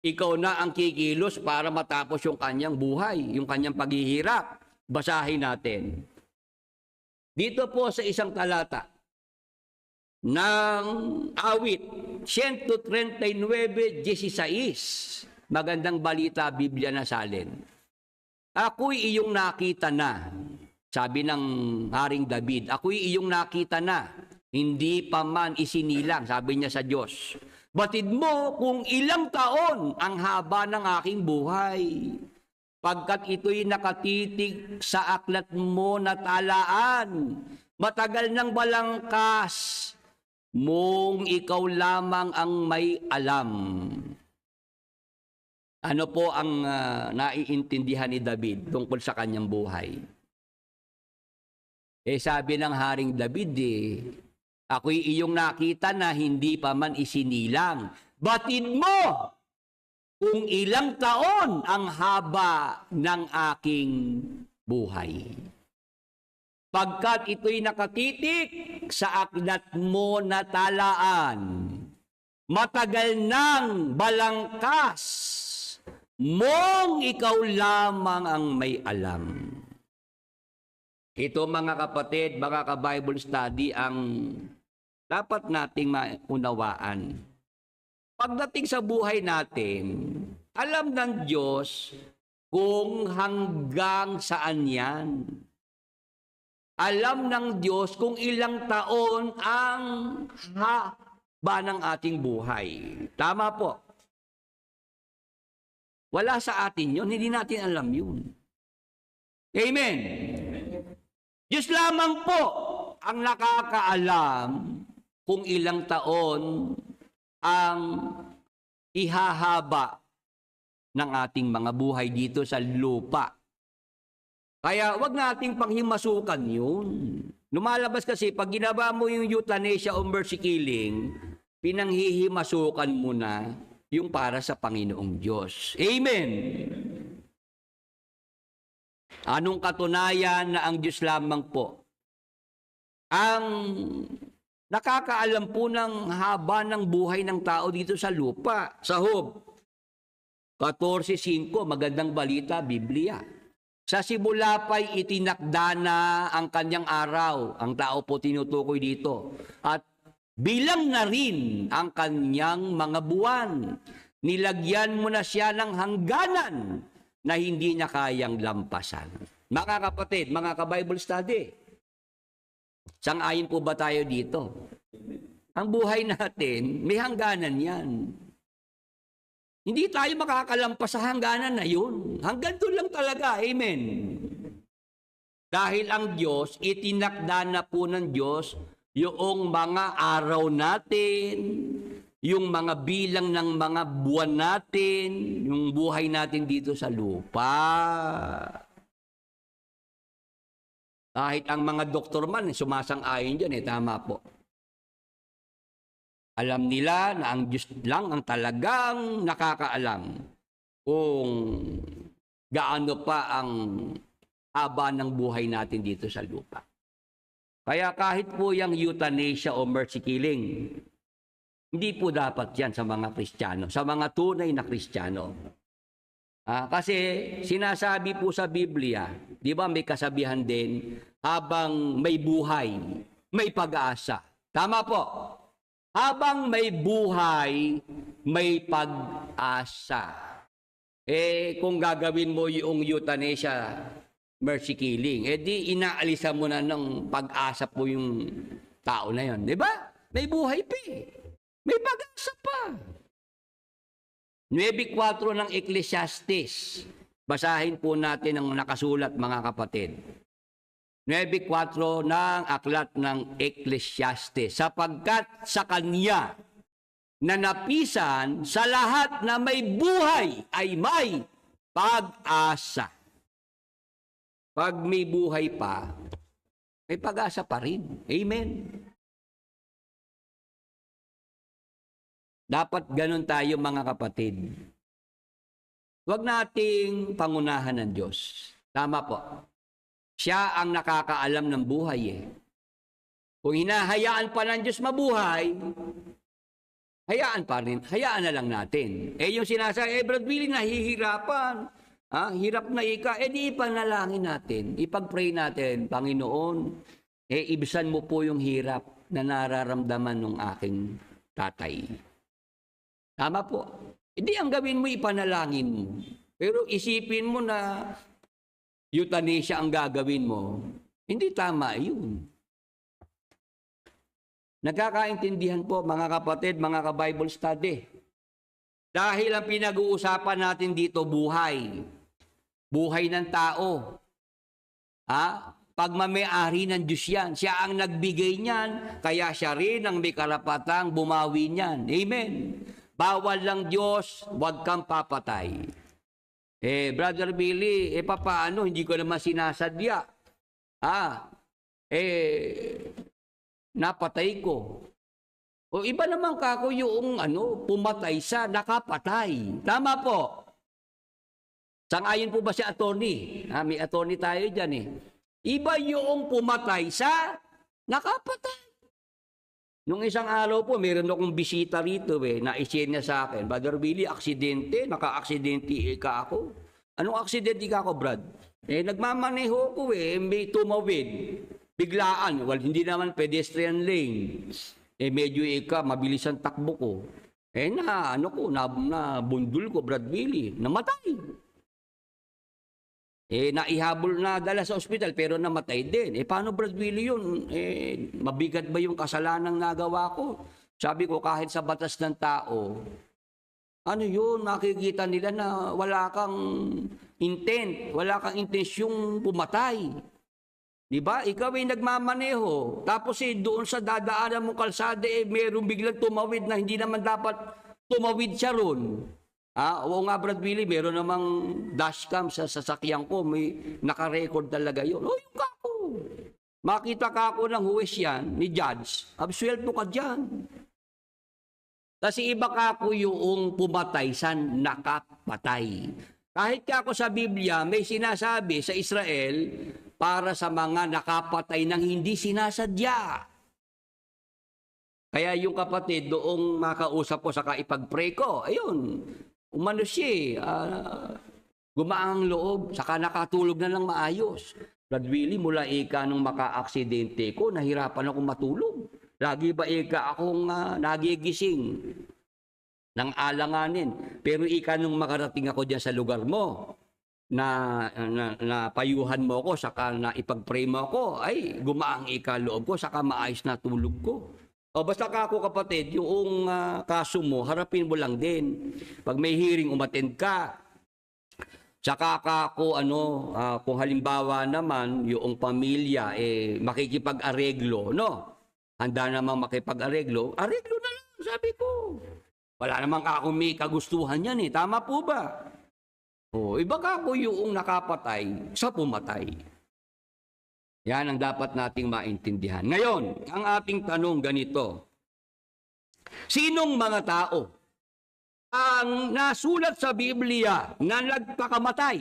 ikaw na ang kikilos para matapos yung kanyang buhay, yung kanyang paghihirap. Basahin natin. Dito po sa isang talata ng Awit, 139:16. Magandang balita, Biblia na salin. Ako'y iyong nakita na, sabi ng Haring David, ako'y iyong nakita na, hindi pa man isinilang, sabi niya sa Diyos. Batid mo kung ilang taon ang haba ng aking buhay. Pagkat ito'y nakatitig sa aklat mo na talaan, matagal ng balangkas mong ikaw lamang ang may alam. Ano po ang naiintindihan ni David tungkol sa kanyang buhay? Sabi ng Haring David, ako'y iyong nakita na hindi pa man isinilang. Batid mo kung ilang taon ang haba ng aking buhay. Pagkat ito'y nakatitik sa aklat mo na talaan, matagal ng balangkas mong ikaw lamang ang may alam. Ito mga kapatid, mga ka-Bible study, ang dapat nating maunawaan. Pagdating sa buhay natin, alam ng Diyos kung hanggang saan yan. Alam ng Diyos kung ilang taon ang haba ng ating buhay. Tama po. Wala sa atin yun, hindi natin alam yun. Amen. Diyos lamang po ang nakakaalam kung ilang taon ang ihahaba ng ating mga buhay dito sa lupa. Kaya wag nating panghimasukan yun. Lumalabas kasi pag ginaba mo yung euthanasia o mercy killing, pinanghihimasukan mo na yung para sa Panginoong Diyos. Amen. Anong katunayan na ang Diyos lamang po ang nakakaalam po ng haba ng buhay ng tao dito sa lupa? Sa Job 14:5, magandang balita, Biblia. Sa simula pa'y itinakda na ang kanyang araw. Ang tao po tinutukoy dito. At bilang na rin ang kanyang mga buwan. Nilagyan mo na siya ng hangganan na hindi niya kayang lampasan. Mga kapatid, mga ka-Bible study, sang-ayon po ba tayo dito? Ang buhay natin, may hangganan yan. Hindi tayo makakalampas sa hangganan na yun. Hanggang doon lang talaga. Amen. Dahil ang Diyos, itinakda na po ng Diyos yung mga araw natin, yung mga bilang ng mga buwan natin, yung buhay natin dito sa lupa. Kahit ang mga doktor man, sumasang-ayon dyan, tama po. Alam nila na ang Diyos lang ang talagang nakakaalam kung gaano pa ang haba ng buhay natin dito sa lupa. Kaya kahit po yung euthanasia o mercy killing, hindi po dapat yan sa mga Kristiyano, sa mga tunay na Kristiyano. Kasi sinasabi po sa Biblia, di ba may kasabihan din, habang may buhay, may pag-asa. Tama po. Habang may buhay, may pag-asa. Kung gagawin mo yung euthanasia, mercy killing, di inaalisa mo na ng pag-asa po yung tao na yon, di ba? May buhay pa may pag-asa pa. 9:4 ng Ecclesiastes. Basahin po natin ang nakasulat, mga kapatid. 9:4 ng aklat ng Ecclesiastes. Sapagkat sa kanya na napisan sa lahat na may buhay ay may pag-asa. Pag may buhay pa, may pag-asa pa rin. Amen. Dapat ganun tayo, mga kapatid. Huwag nating pangunahan ng Diyos. Tama po. Siya ang nakakaalam ng buhay Kung hinahayaan pa ng Diyos mabuhay, hayaan pa rin, hayaan na lang natin. Yung sinasabi, Brad Willie, nahihirapan. Hirap na di ipanalangin natin, ipag-pray natin, Panginoon, ibisan mo po yung hirap na nararamdaman ng aking tatay. Tama po. Ang gawin mo, ipanalangin mo. Pero isipin mo na euthanasia ang gagawin mo, hindi tama yun. Nagkakaintindihan po, mga kapatid, mga ka-Bible study. Dahil ang pinag-uusapan natin dito, buhay. Buhay ng tao. Pagmamayari ng Diyos yan. Siya ang nagbigay niyan, kaya siya rin ang may karapatang bumawi niyan. Amen. Bawal lang Diyos, huwag kang papatay. Brother Billy, papaano? Hindi ko naman sinasadya. Napatay ko. O iba naman kako yung pumatay sa nakapatay. Tama po. Sang-ayon po ba si attorney? May attorney tayo dyan Iba yung pumatay sa nakapatay. Nung isang araw po, meron akong bisita rito na-share niya sa akin. Brother Billy, aksidente, naka-aksidente ka ako. Anong aksidente ka ako, Brad? Nagmamaneho ko may tumawid. Biglaan, hindi naman pedestrian lane. Medyo mabilis ang takbo ko. Nabundol ko, Brad Billy, namatay. Naihabol na dala sa ospital pero namatay din. Paano, Brad Willie, yun? Mabigat ba yung kasalanang nagawa ko? Sabi ko, kahit sa batas ng tao, yun, makikita nila na wala kang intent, wala kang intensyong pumatay. Diba? Ikaw ay nagmamaneho. Tapos doon sa dadaanan mong kalsada, mayroong biglang tumawid na hindi naman dapat tumawid siya ron. Oo nga, Brad Willie, meron namang dashcam sa sasakyan ko. May nakarecord talaga yun. Yung kako. Makita ka ako ng huwes yan, ni judge. Absuelto ka dyan. Kasi iba kako yung pumatay sa nakapatay. Kahit ako sa Biblia, may sinasabi sa Israel para sa mga nakapatay ng hindi sinasadya. Kaya yung kapatid, doong makausap ko sa ipag-pray ko, ayun, umano siya Gumaang loob, saka nakatulog na ng maayos. Brad Willie, mula ika nung maka-aksidente ko, nahirapan akong matulog. Lagi ba ika akong nagigising ng alanganin. Pero ika nung makarating ako dyan sa lugar mo, na payuhan mo ako, saka na ipag-pray mo ako, ay gumaang ika loob ko, saka maayos na tulog ko. O basta ka ako kapatid, yung kaso mo, harapin mo lang din. Pag may hearing, umattend ka. Saka ako, kung halimbawa naman, yung pamilya, makikipag-areglo, no? Handa namang makipag-areglo, areglo na lang, sabi ko. Wala namang akong may kagustuhan yan eh. Tama po ba? O, iba ka ako yung nakapatay sa pumatay. Yan ang dapat nating maintindihan. Ngayon, ang ating tanong ganito. Sinong mga tao ang nasulat sa Biblia na nagpakamatay?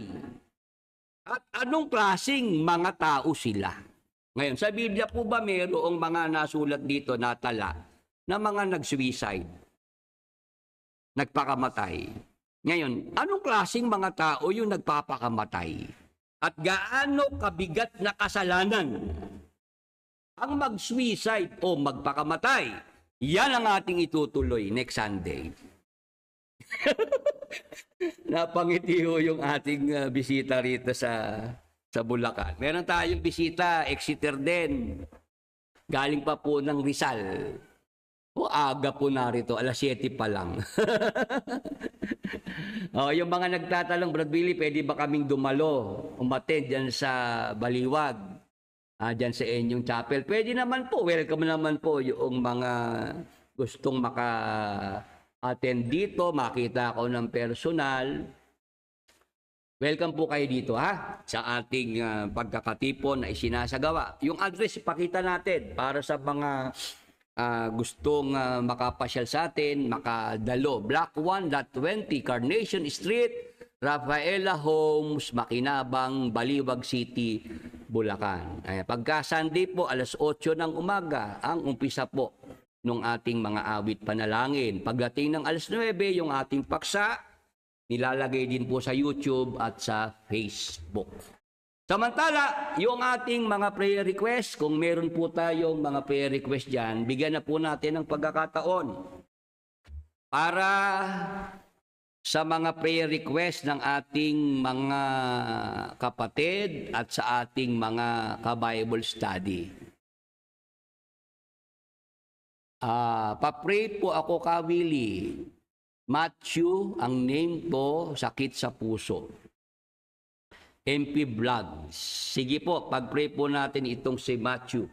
At anong klaseng mga tao sila? Ngayon, sa Biblia po ba mayroong mga nasulat dito na tala na mga nag-suicide? Nagpakamatay. Ngayon, anong klaseng mga tao yung nagpapakamatay? At gaano kabigat na kasalanan ang mag-suicide o magpakamatay? Yan ang ating itutuloy next Sunday. Napangiti ho yung ating bisita rito sa Bulacan. Meron tayong bisita, Exeter din. Galing pa po ng Rizal. O aga po narito, alas 7 pa lang. Yung mga nagtatanong, Brad Billy, pwede ba kaming dumalo, umattend dyan sa Baliwag, dyan sa inyong chapel? Pwede naman po, welcome naman po yung mga gustong maka-attend dito, makita ako ng personal. Welcome po kayo dito sa ating pagkakatipon na isinasagawa. Yung address, pakita natin para sa mga gustong makapasyal sa atin, makadalo. Block 1.20 Carnation Street, Rafaela Homes, Makinabang, Baliwag City, Bulacan. Pagka Sunday po, alas 8 ng umaga, ang umpisa po ng ating mga awit panalangin. Pagdating ng alas 9, yung ating paksa, nilalagay din po sa YouTube at sa Facebook. Samantala, yung ating mga prayer request, kung meron po tayong mga prayer request dyan, bigyan na po natin ng pagkakataon para sa mga prayer request ng ating mga kapatid at sa ating mga ka-Bible study. Pa-pray po ako, Ka Willie. Matthew, ang name po, sakit sa puso. MP Vlogs. Sige po, pag-pray po natin itong si Matthew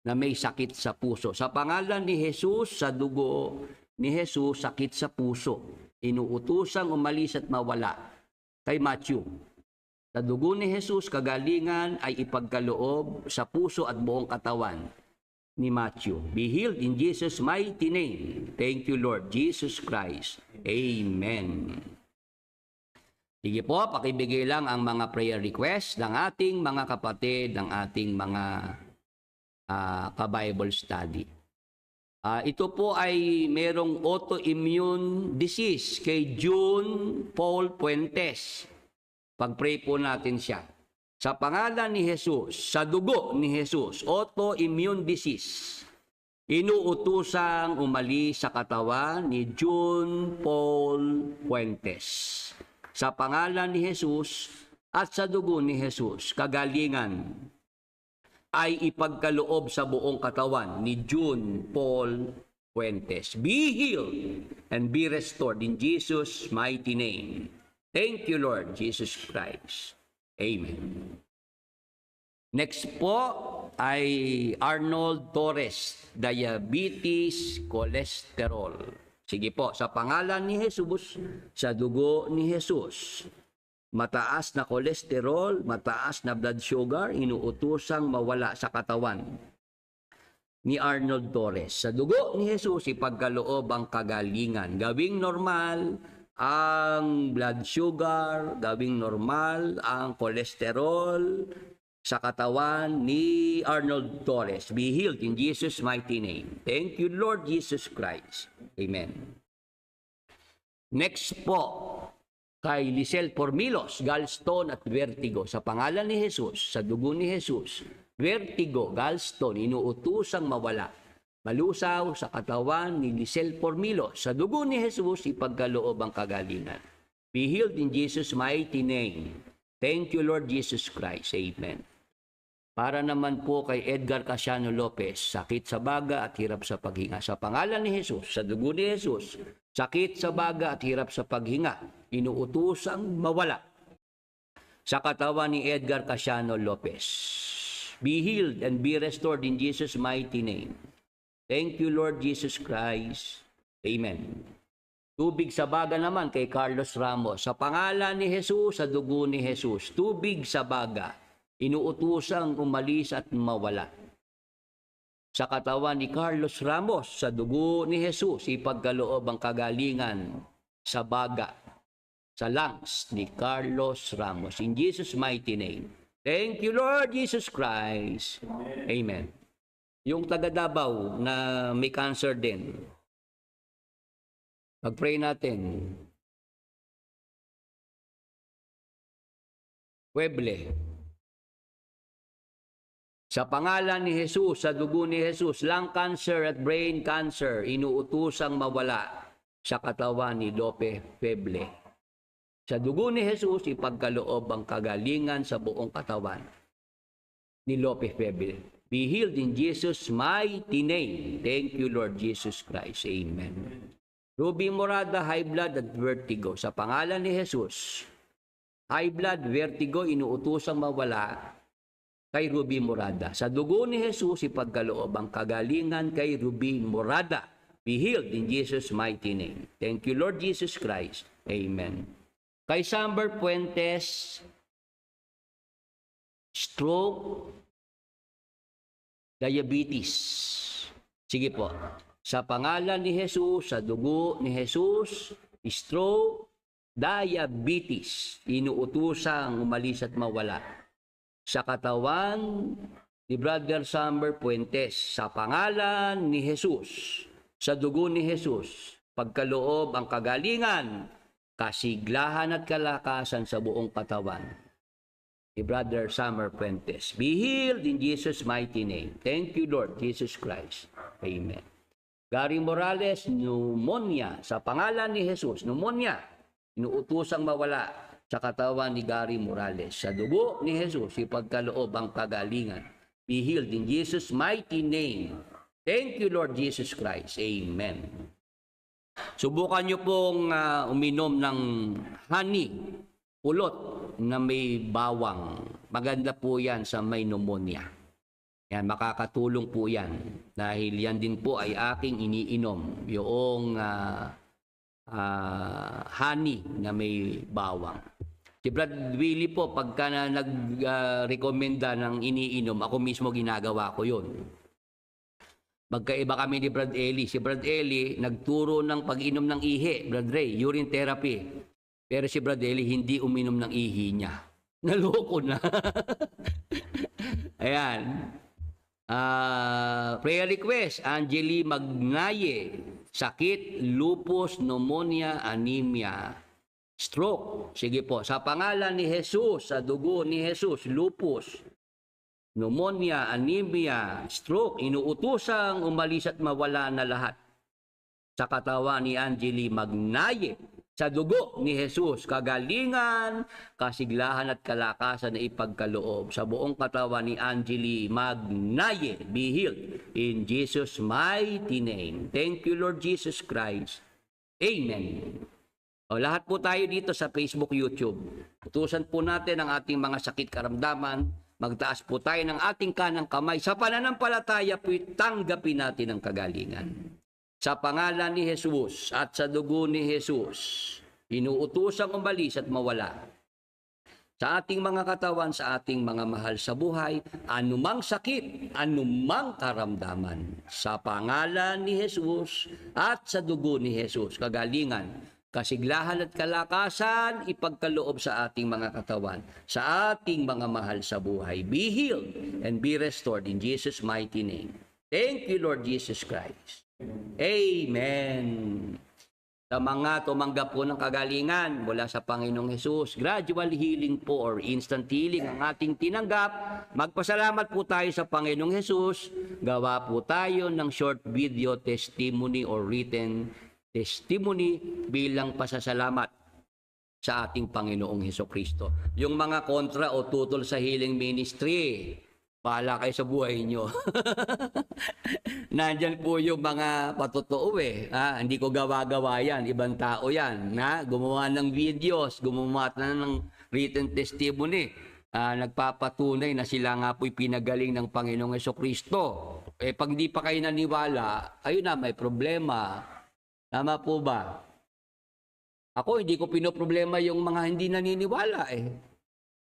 na may sakit sa puso. Sa pangalan ni Jesus, sa dugo ni Jesus, sakit sa puso. Inuutosang umalis at mawala kay Matthew. Sa dugo ni Jesus, kagalingan ay ipagkaloob sa puso at buong katawan ni Matthew. Be healed in Jesus' mighty name. Thank you, Lord Jesus Christ. Amen. Sige po, pakibigay lang ang mga prayer request ng ating mga kapatid, ng ating mga ka-Bible study. Ito po ay merong autoimmune disease kay June Paul Puentes. Pag-pray po natin siya. Sa pangalan ni Jesus, sa dugo ni Jesus, autoimmune disease. Inuutusang umalis sa katawan ni June Paul Puentes. Sa pangalan ni Jesus at sa dugo ni Jesus, kagalingan ay ipagkaloob sa buong katawan ni June Paul Puentes. Be healed and be restored in Jesus' mighty name. Thank you, Lord Jesus Christ. Amen. Next po ay Arnold Torres, diabetes, cholesterol. Sige po, sa pangalan ni Jesus, sa dugo ni Jesus, mataas na cholesterol, mataas na blood sugar, inuutusang mawala sa katawan ni Arnold Torres. Sa dugo ni Jesus, ipagkaloob ang kagalingan. Gawing normal ang blood sugar, gawing normal ang cholesterol sa katawan ni Arnold Torres. Be healed in Jesus' mighty name. Thank you, Lord Jesus Christ. Amen. Next po kay Lisel Pormilos, gallstone at vertigo. Sa pangalan ni Jesus, sa dugo ni Jesus, vertigo, gallstone, inuutusang mawala. Malusaw sa katawan ni Lisel Pormilos. Sa dugo ni Jesus, ipagkaloob ang kagalingan. Be healed in Jesus' mighty name. Thank you, Lord Jesus Christ. Amen. Para naman po kay Edgar Casiano Lopez, sakit sa baga at hirap sa paghinga. Sa pangalan ni Jesus, sa dugo ni Jesus, sakit sa baga at hirap sa paghinga, inuutusang mawala. Sa katawan ni Edgar Casiano Lopez, be healed and be restored in Jesus' mighty name. Thank you, Lord Jesus Christ. Amen. Tubig sa baga naman kay Carlos Ramos. Sa pangalan ni Jesus, sa dugo ni Jesus, tubig sa baga, inuutusang umalis at mawala. Sa katawan ni Carlos Ramos, sa dugo ni Jesus, ipagkaloob ang kagalingan sa baga, sa lungs ni Carlos Ramos. In Jesus' mighty name. Thank you, Lord Jesus Christ. Amen. Yung taga Davao na may cancer din, pag-pray natin. Pueble. Sa pangalan ni Jesus, sa dugo ni Jesus, lung cancer at brain cancer, inuutusang mawala sa katawan ni Lope Pueble. Sa dugo ni Jesus, ipagkaloob ang kagalingan sa buong katawan ni Lope Pueble. Be healed in Jesus' mighty name. Thank you, Lord Jesus Christ. Amen. Ruby Morada, high blood at vertigo. Sa pangalan ni Jesus, high blood, vertigo, inuutosang mawala kay Ruby Morada. Sa dugo ni Jesus, ipagkaloob ang kagalingan kay Ruby Morada. Be healed in Jesus' mighty name. Thank you, Lord Jesus Christ. Amen. Kay Samber Puentes, stroke, diabetes. Sige po. Sa pangalan ni Jesus, sa dugo ni Jesus, stroke, diabetes, inuutusang umalis at mawala. Sa katawan ni Brother Samber Puentes, sa pangalan ni Jesus, sa dugo ni Jesus, pagkaloob ang kagalingan, kasiglahan at kalakasan sa buong katawan ni Brother Samber Puentes. Be healed in Jesus' mighty name. Thank you, Lord Jesus Christ. Amen. Gary Morales, pneumonia. Sa pangalan ni Jesus, pneumonia, inuutusang mawala sa katawan ni Gary Morales. Sa dugo ni Jesus, ipagkaloob ang kagalingan. Be healed in Jesus' mighty name. Thank you, Lord Jesus Christ. Amen. Subukan nyo pong uminom ng honey, ulot na may bawang. Maganda po yan sa may pneumonia. Yan, makakatulong po yan. Dahil yan din po ay aking iniinom. Yung honey na may bawang. Si Brad Willie po, pagka na nag-recommenda ng iniinom, ako mismo ginagawa ko yun. Magkaiba kami ni Brad Eli. Si Brad Eli, nagturo ng pag-inom ng ihi, Brad Ray, urine therapy. Pero si Brad Eli, hindi uminom ng ihi niya. Naloko na. Ayan. Prayer request, Angeli Magnaye. Sakit, lupus, pneumonia, anemia, stroke. Sige po, sa pangalan ni Jesus, sa dugo ni Jesus, lupus, pneumonia, anemia, stroke, inuutusang umalis at mawala na lahat sa katawan ni Angeli Magnaye. Sa dugo ni Jesus, kagalingan, kasiglahan at kalakasan na ipagkaloob sa buong katawan ni Angeli Magnaye. Be healed in Jesus' mighty name. Thank you, Lord Jesus Christ. Amen. O, lahat po tayo dito sa Facebook, YouTube. Utusan po natin ang ating mga sakit karamdaman. Magtaas po tayo ng ating kanang kamay. Sa pananampalataya po, tanggapin natin ang kagalingan. Sa pangalan ni Jesus at sa dugo ni Jesus, inuutosang umalis at mawala sa ating mga katawan, sa ating mga mahal sa buhay, anumang sakit, anumang karamdaman. Sa pangalan ni Jesus at sa dugo ni Jesus, kagalingan, kasiglahan at kalakasan, ipagkaloob sa ating mga katawan, sa ating mga mahal sa buhay. Be healed and be restored in Jesus' mighty name. Thank you, Lord Jesus Christ. Amen. Sa mga tumanggap po ng kagalingan mula sa Panginoong Hesus, gradual healing po or instant healing ang ating tinanggap. Magpasalamat po tayo sa Panginoong Hesus. Gawa po tayo ng short video testimony or written testimony bilang pasasalamat sa ating Panginoong Hesukristo. Yung mga kontra o tutol sa healing ministry, bahala kayo sa buhay nyo. Nandyan po yung mga patotoo eh. Hindi ko gawa-gawa yan. Ibang tao yan. Gumawa ng videos, gumawa na ng written testimony. Nagpapatunay na sila nga po'y pinagaling ng Panginoong Hesukristo. Pag di pa kayo naniwala, ayun na, may problema. Tama po ba? Ako, hindi ko pinoproblema yung mga hindi naniniwala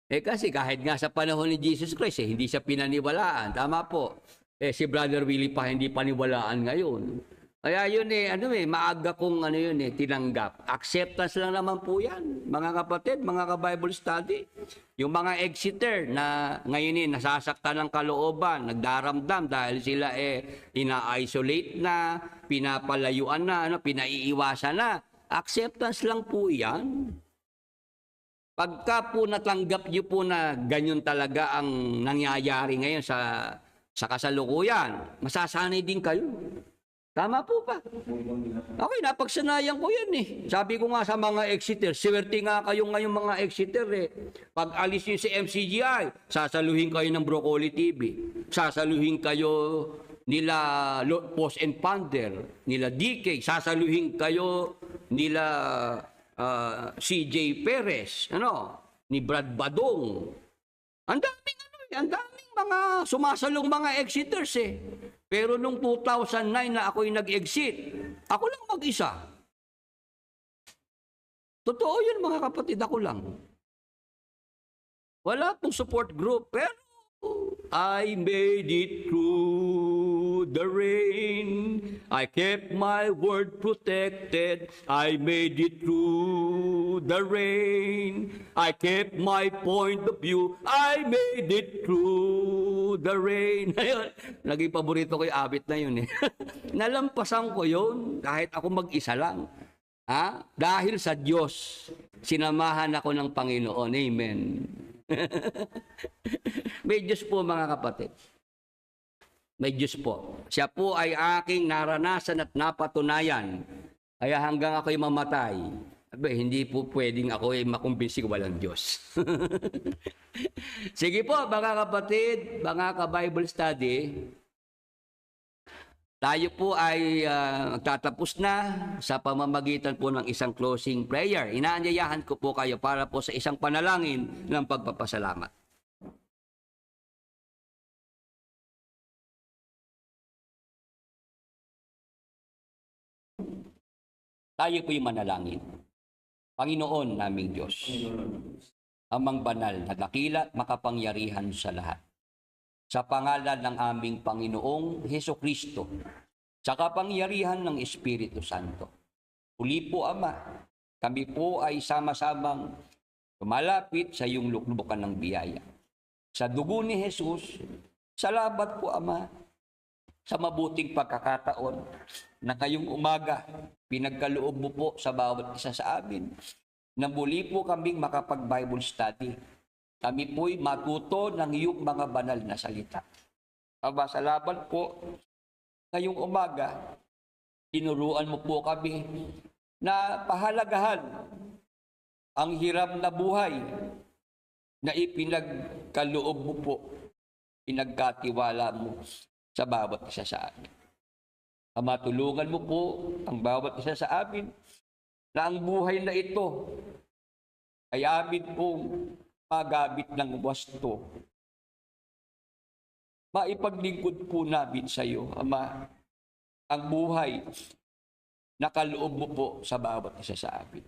kasi kahit nga sa panahon ni Jesus Christ, hindi siya pinaniwalaan. Tama po. Si Brother Willie pa hindi paniwalaan ngayon. Kaya yun maaga kong tinanggap. Acceptance lang naman po yan, mga kapatid, mga ka-Bible study. Yung mga exiter na ngayon nasasaktan ng kalooban, nagdaramdam dahil sila ina-isolate na, pinapalayuan na, pinaiiwasan na. Acceptance lang po yan. Pagka po natanggap niyo po na ganyan talaga ang nangyayari ngayon sa kasalukuyan, masasanay din kayo. Tama po ba? Okay, napagsanayan ko yan Sabi ko nga sa mga exiter, swerte nga kayo ngayong mga exiter Pag alis nyo si MCGI, sasaluhin kayo ng Broccoli TV. Sasaluhin kayo nila Post and Pander, nila DK, sasaluhin kayo nila CJ Perez, ni Brad Badong. Ang daming mga sumasalong mga exiters Pero nung 2009 na ako'y nag-exit, ako lang mag-isa. Totoo yun mga kapatid, ako lang. Wala pong support group, pero I made it through the rain. I kept my word protected. I made it through the rain. I kept my point of view. I made it through the rain. Ayun, naging paborito ko yung abit na yun Nalampasan ko yun kahit ako mag-isa lang. Dahil sa Diyos, sinamahan ako ng Panginoon. Amen. May Diyos po mga kapatid. May Diyos po. Siya po ay aking naranasan at napatunayan. Kaya hanggang ako'y mamatay, hindi po pwedeng ako makumbinsi ko walang Diyos. Sige po mga kapatid, mga ka-Bible study, tayo po ay magtatapos na sa pamamagitan po ng isang closing prayer. Inaanyayahan ko po kayo para po sa isang panalangin ng pagpapasalamat. Tayo po yung manalangin. Panginoon naming Diyos, amang banal na dakila at makapangyarihan sa lahat. Sa pangalan ng aming Panginoong Hesukristo, sa kapangyarihan ng Espiritu Santo. Uli po, Ama, kami po ay sama-samang lumalapit sa iyong luklukan ng biyaya. Sa dugo ni Jesus, salamat po, Ama, sa mabuting pagkakataon na kayong umaga, pinagkaloob mo po sa bawat isa sa amin na muli po kaming makapag-Bible study. Kami po'y matuto ng iyong mga banal na salita. Aba, salamat po. Ngayong umaga, tinuruan mo po kami na pahalagahan ang hiram na buhay na ipinagkaloob mo po, pinagkatiwala mo sa bawat isa sa amin. Ama, tulungan mo po ang bawat isa sa amin na ang buhay na ito ay amin pong magamit ng wasto. Maipaglingkod po namin sa iyo, Ama, ang buhay na kaloob mo po sa bawat isa sa amin.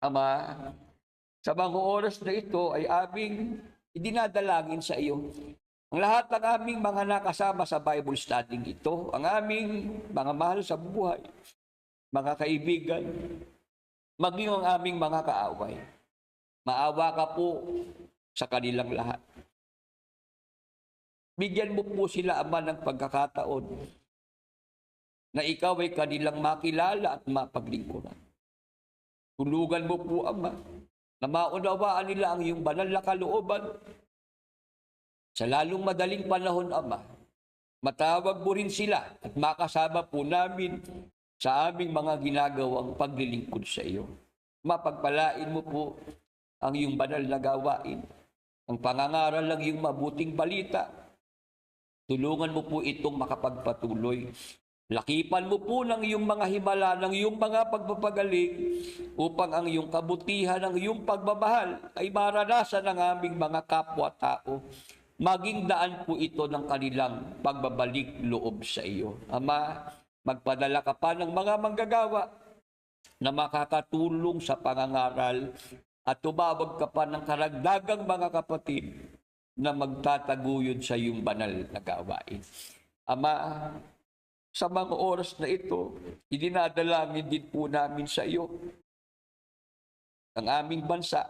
Ama, sa mga oras na ito ay aming idinadalangin sa iyo. Ang lahat ng aming mga nakasama sa Bible study ito, ang aming mga mahal sa buhay, mga kaibigan, maging ang aming mga kaaway. Maawa ka po sa kanilang lahat. Bigyan mo po sila, Ama, ng pagkakataon na ikaw ay kanilang makilala at mapaglingkuran. Tulungan mo po, Ama, na maunawaan nila ang iyong banal na kalooban. Sa lalong madaling panahon, Ama, matawag mo rin sila at makasama po namin sa aming mga ginagawang paglilingkod sa iyo. Mapagpalain mo po ang iyong banal na gawain, ang pangangaral ng iyong mabuting balita. Tulungan mo po itong makapagpatuloy. Lakipan mo po ng iyong mga himala, ng iyong mga pagpapagaling upang ang iyong kabutihan, ang iyong pagmamahal ay maranasan ng aming mga kapwa-tao. Maging daan po ito ng kanilang pagbabalik loob sa iyo. Ama, magpadala ka pa ng mga manggagawa na makakatulong sa pangangaral at tumawag ka pa ng karagdagang mga kapatid na magtataguyod sa iyong banal na gawain. Ama, sa mga oras na ito, idinadalangin din po namin sa iyo ang aming bansa.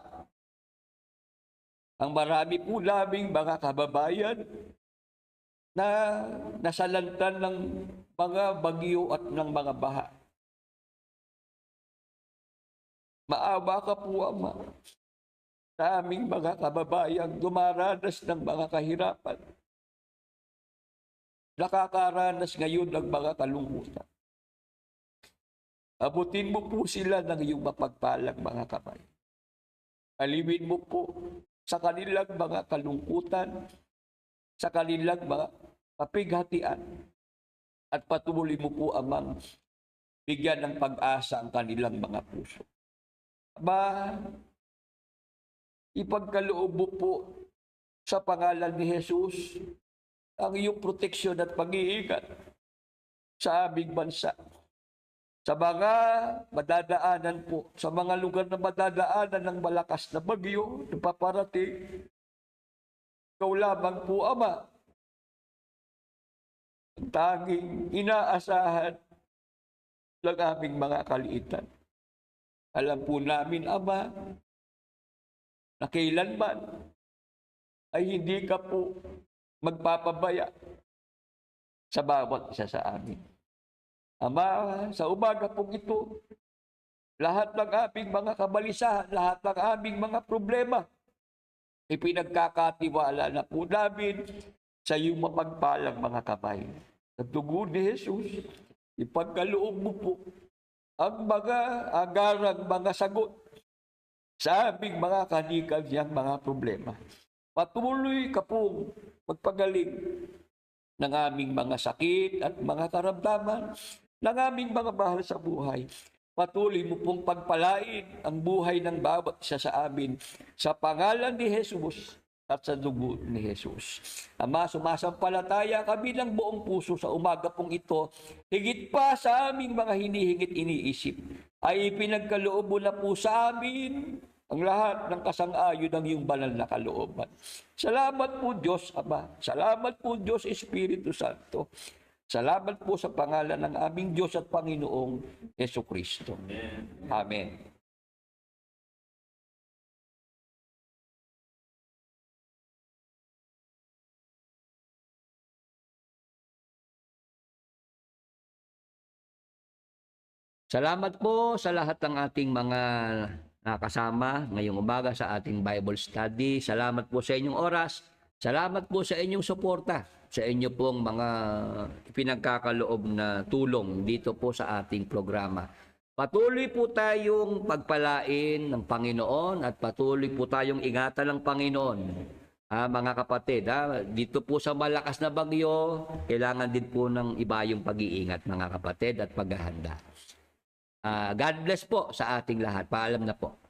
Ang marami po naming mga kababayan na nasalantan ng mga bagyo at ng mga baha. Maawa ka po, Ama, sa aming mga kababayan dumaranas ng mga kahirapan. Nakakaranas ngayon ng mga kalungkutan. Abutin mo po sila ng iyong mapagpalang mga kamay. Aliwin mo po sa kanilang mga kalungkutan, sa kanilang mga kapighatian, at patuloy mo po, Amang, bigyan ng pag-asa ang kanilang mga puso. Ama, ipagkaloob mo po sa pangalan ni Jesus ang iyong proteksyon at pag-iingat sa aming bansa. Sa mga madadaanan po, sa mga lugar na madadaanan ng malakas na bagyo na paparating, ikaw lamang po, Ama, ang tanging inaasahan ng aming mga kaliitan. Alam po namin, Ama, na kailanman ay hindi ka po magpapabaya sa bawat isa sa amin. Ama, sa umaga pong ito, lahat ng aming mga kabalisahan, lahat ng aming mga problema, ipinagkakatiwala na po namin sa iyong mapagpalang mga kamay. Sa dugo ni Jesus, ipagkaloob mo po ang mga agarang mga sagot sa aming mga kanikanyang mga problema. Patuloy ka pong magpagaling ng aming mga sakit at mga karamdaman, ng aming mga mahal sa buhay. Patuloy mo pong pagpalain ang buhay ng bawat isa sa amin sa pangalan ni Jesus at sa dugo ni Jesus. Ama, sumasampalataya kami ng buong puso sa umaga pong ito, higit pa sa aming mga hinihingit iniisip, ay pinagkaloob mo na po sa amin ang lahat ng kasang-ayon ng iyong banal na kalooban. Salamat po Diyos, Ama. Salamat po Diyos, Espiritu Santo. Salamat po sa pangalan ng aming Diyos at Panginoong Jesucristo. Amen. Salamat po sa lahat ng ating mga nakasama ngayong umaga sa ating Bible study. Salamat po sa inyong oras. Salamat po sa inyong suporta, sa inyo pong mga pinagkakaloob na tulong dito po sa ating programa. Patuloy po tayong pagpalain ng Panginoon at patuloy po tayong ingatan ng Panginoon. Mga kapatid, dito po sa malakas na bagyo, kailangan din po ng iba yung pag-iingat, mga kapatid, at paghahanda. God bless po sa ating lahat. Paalam na po.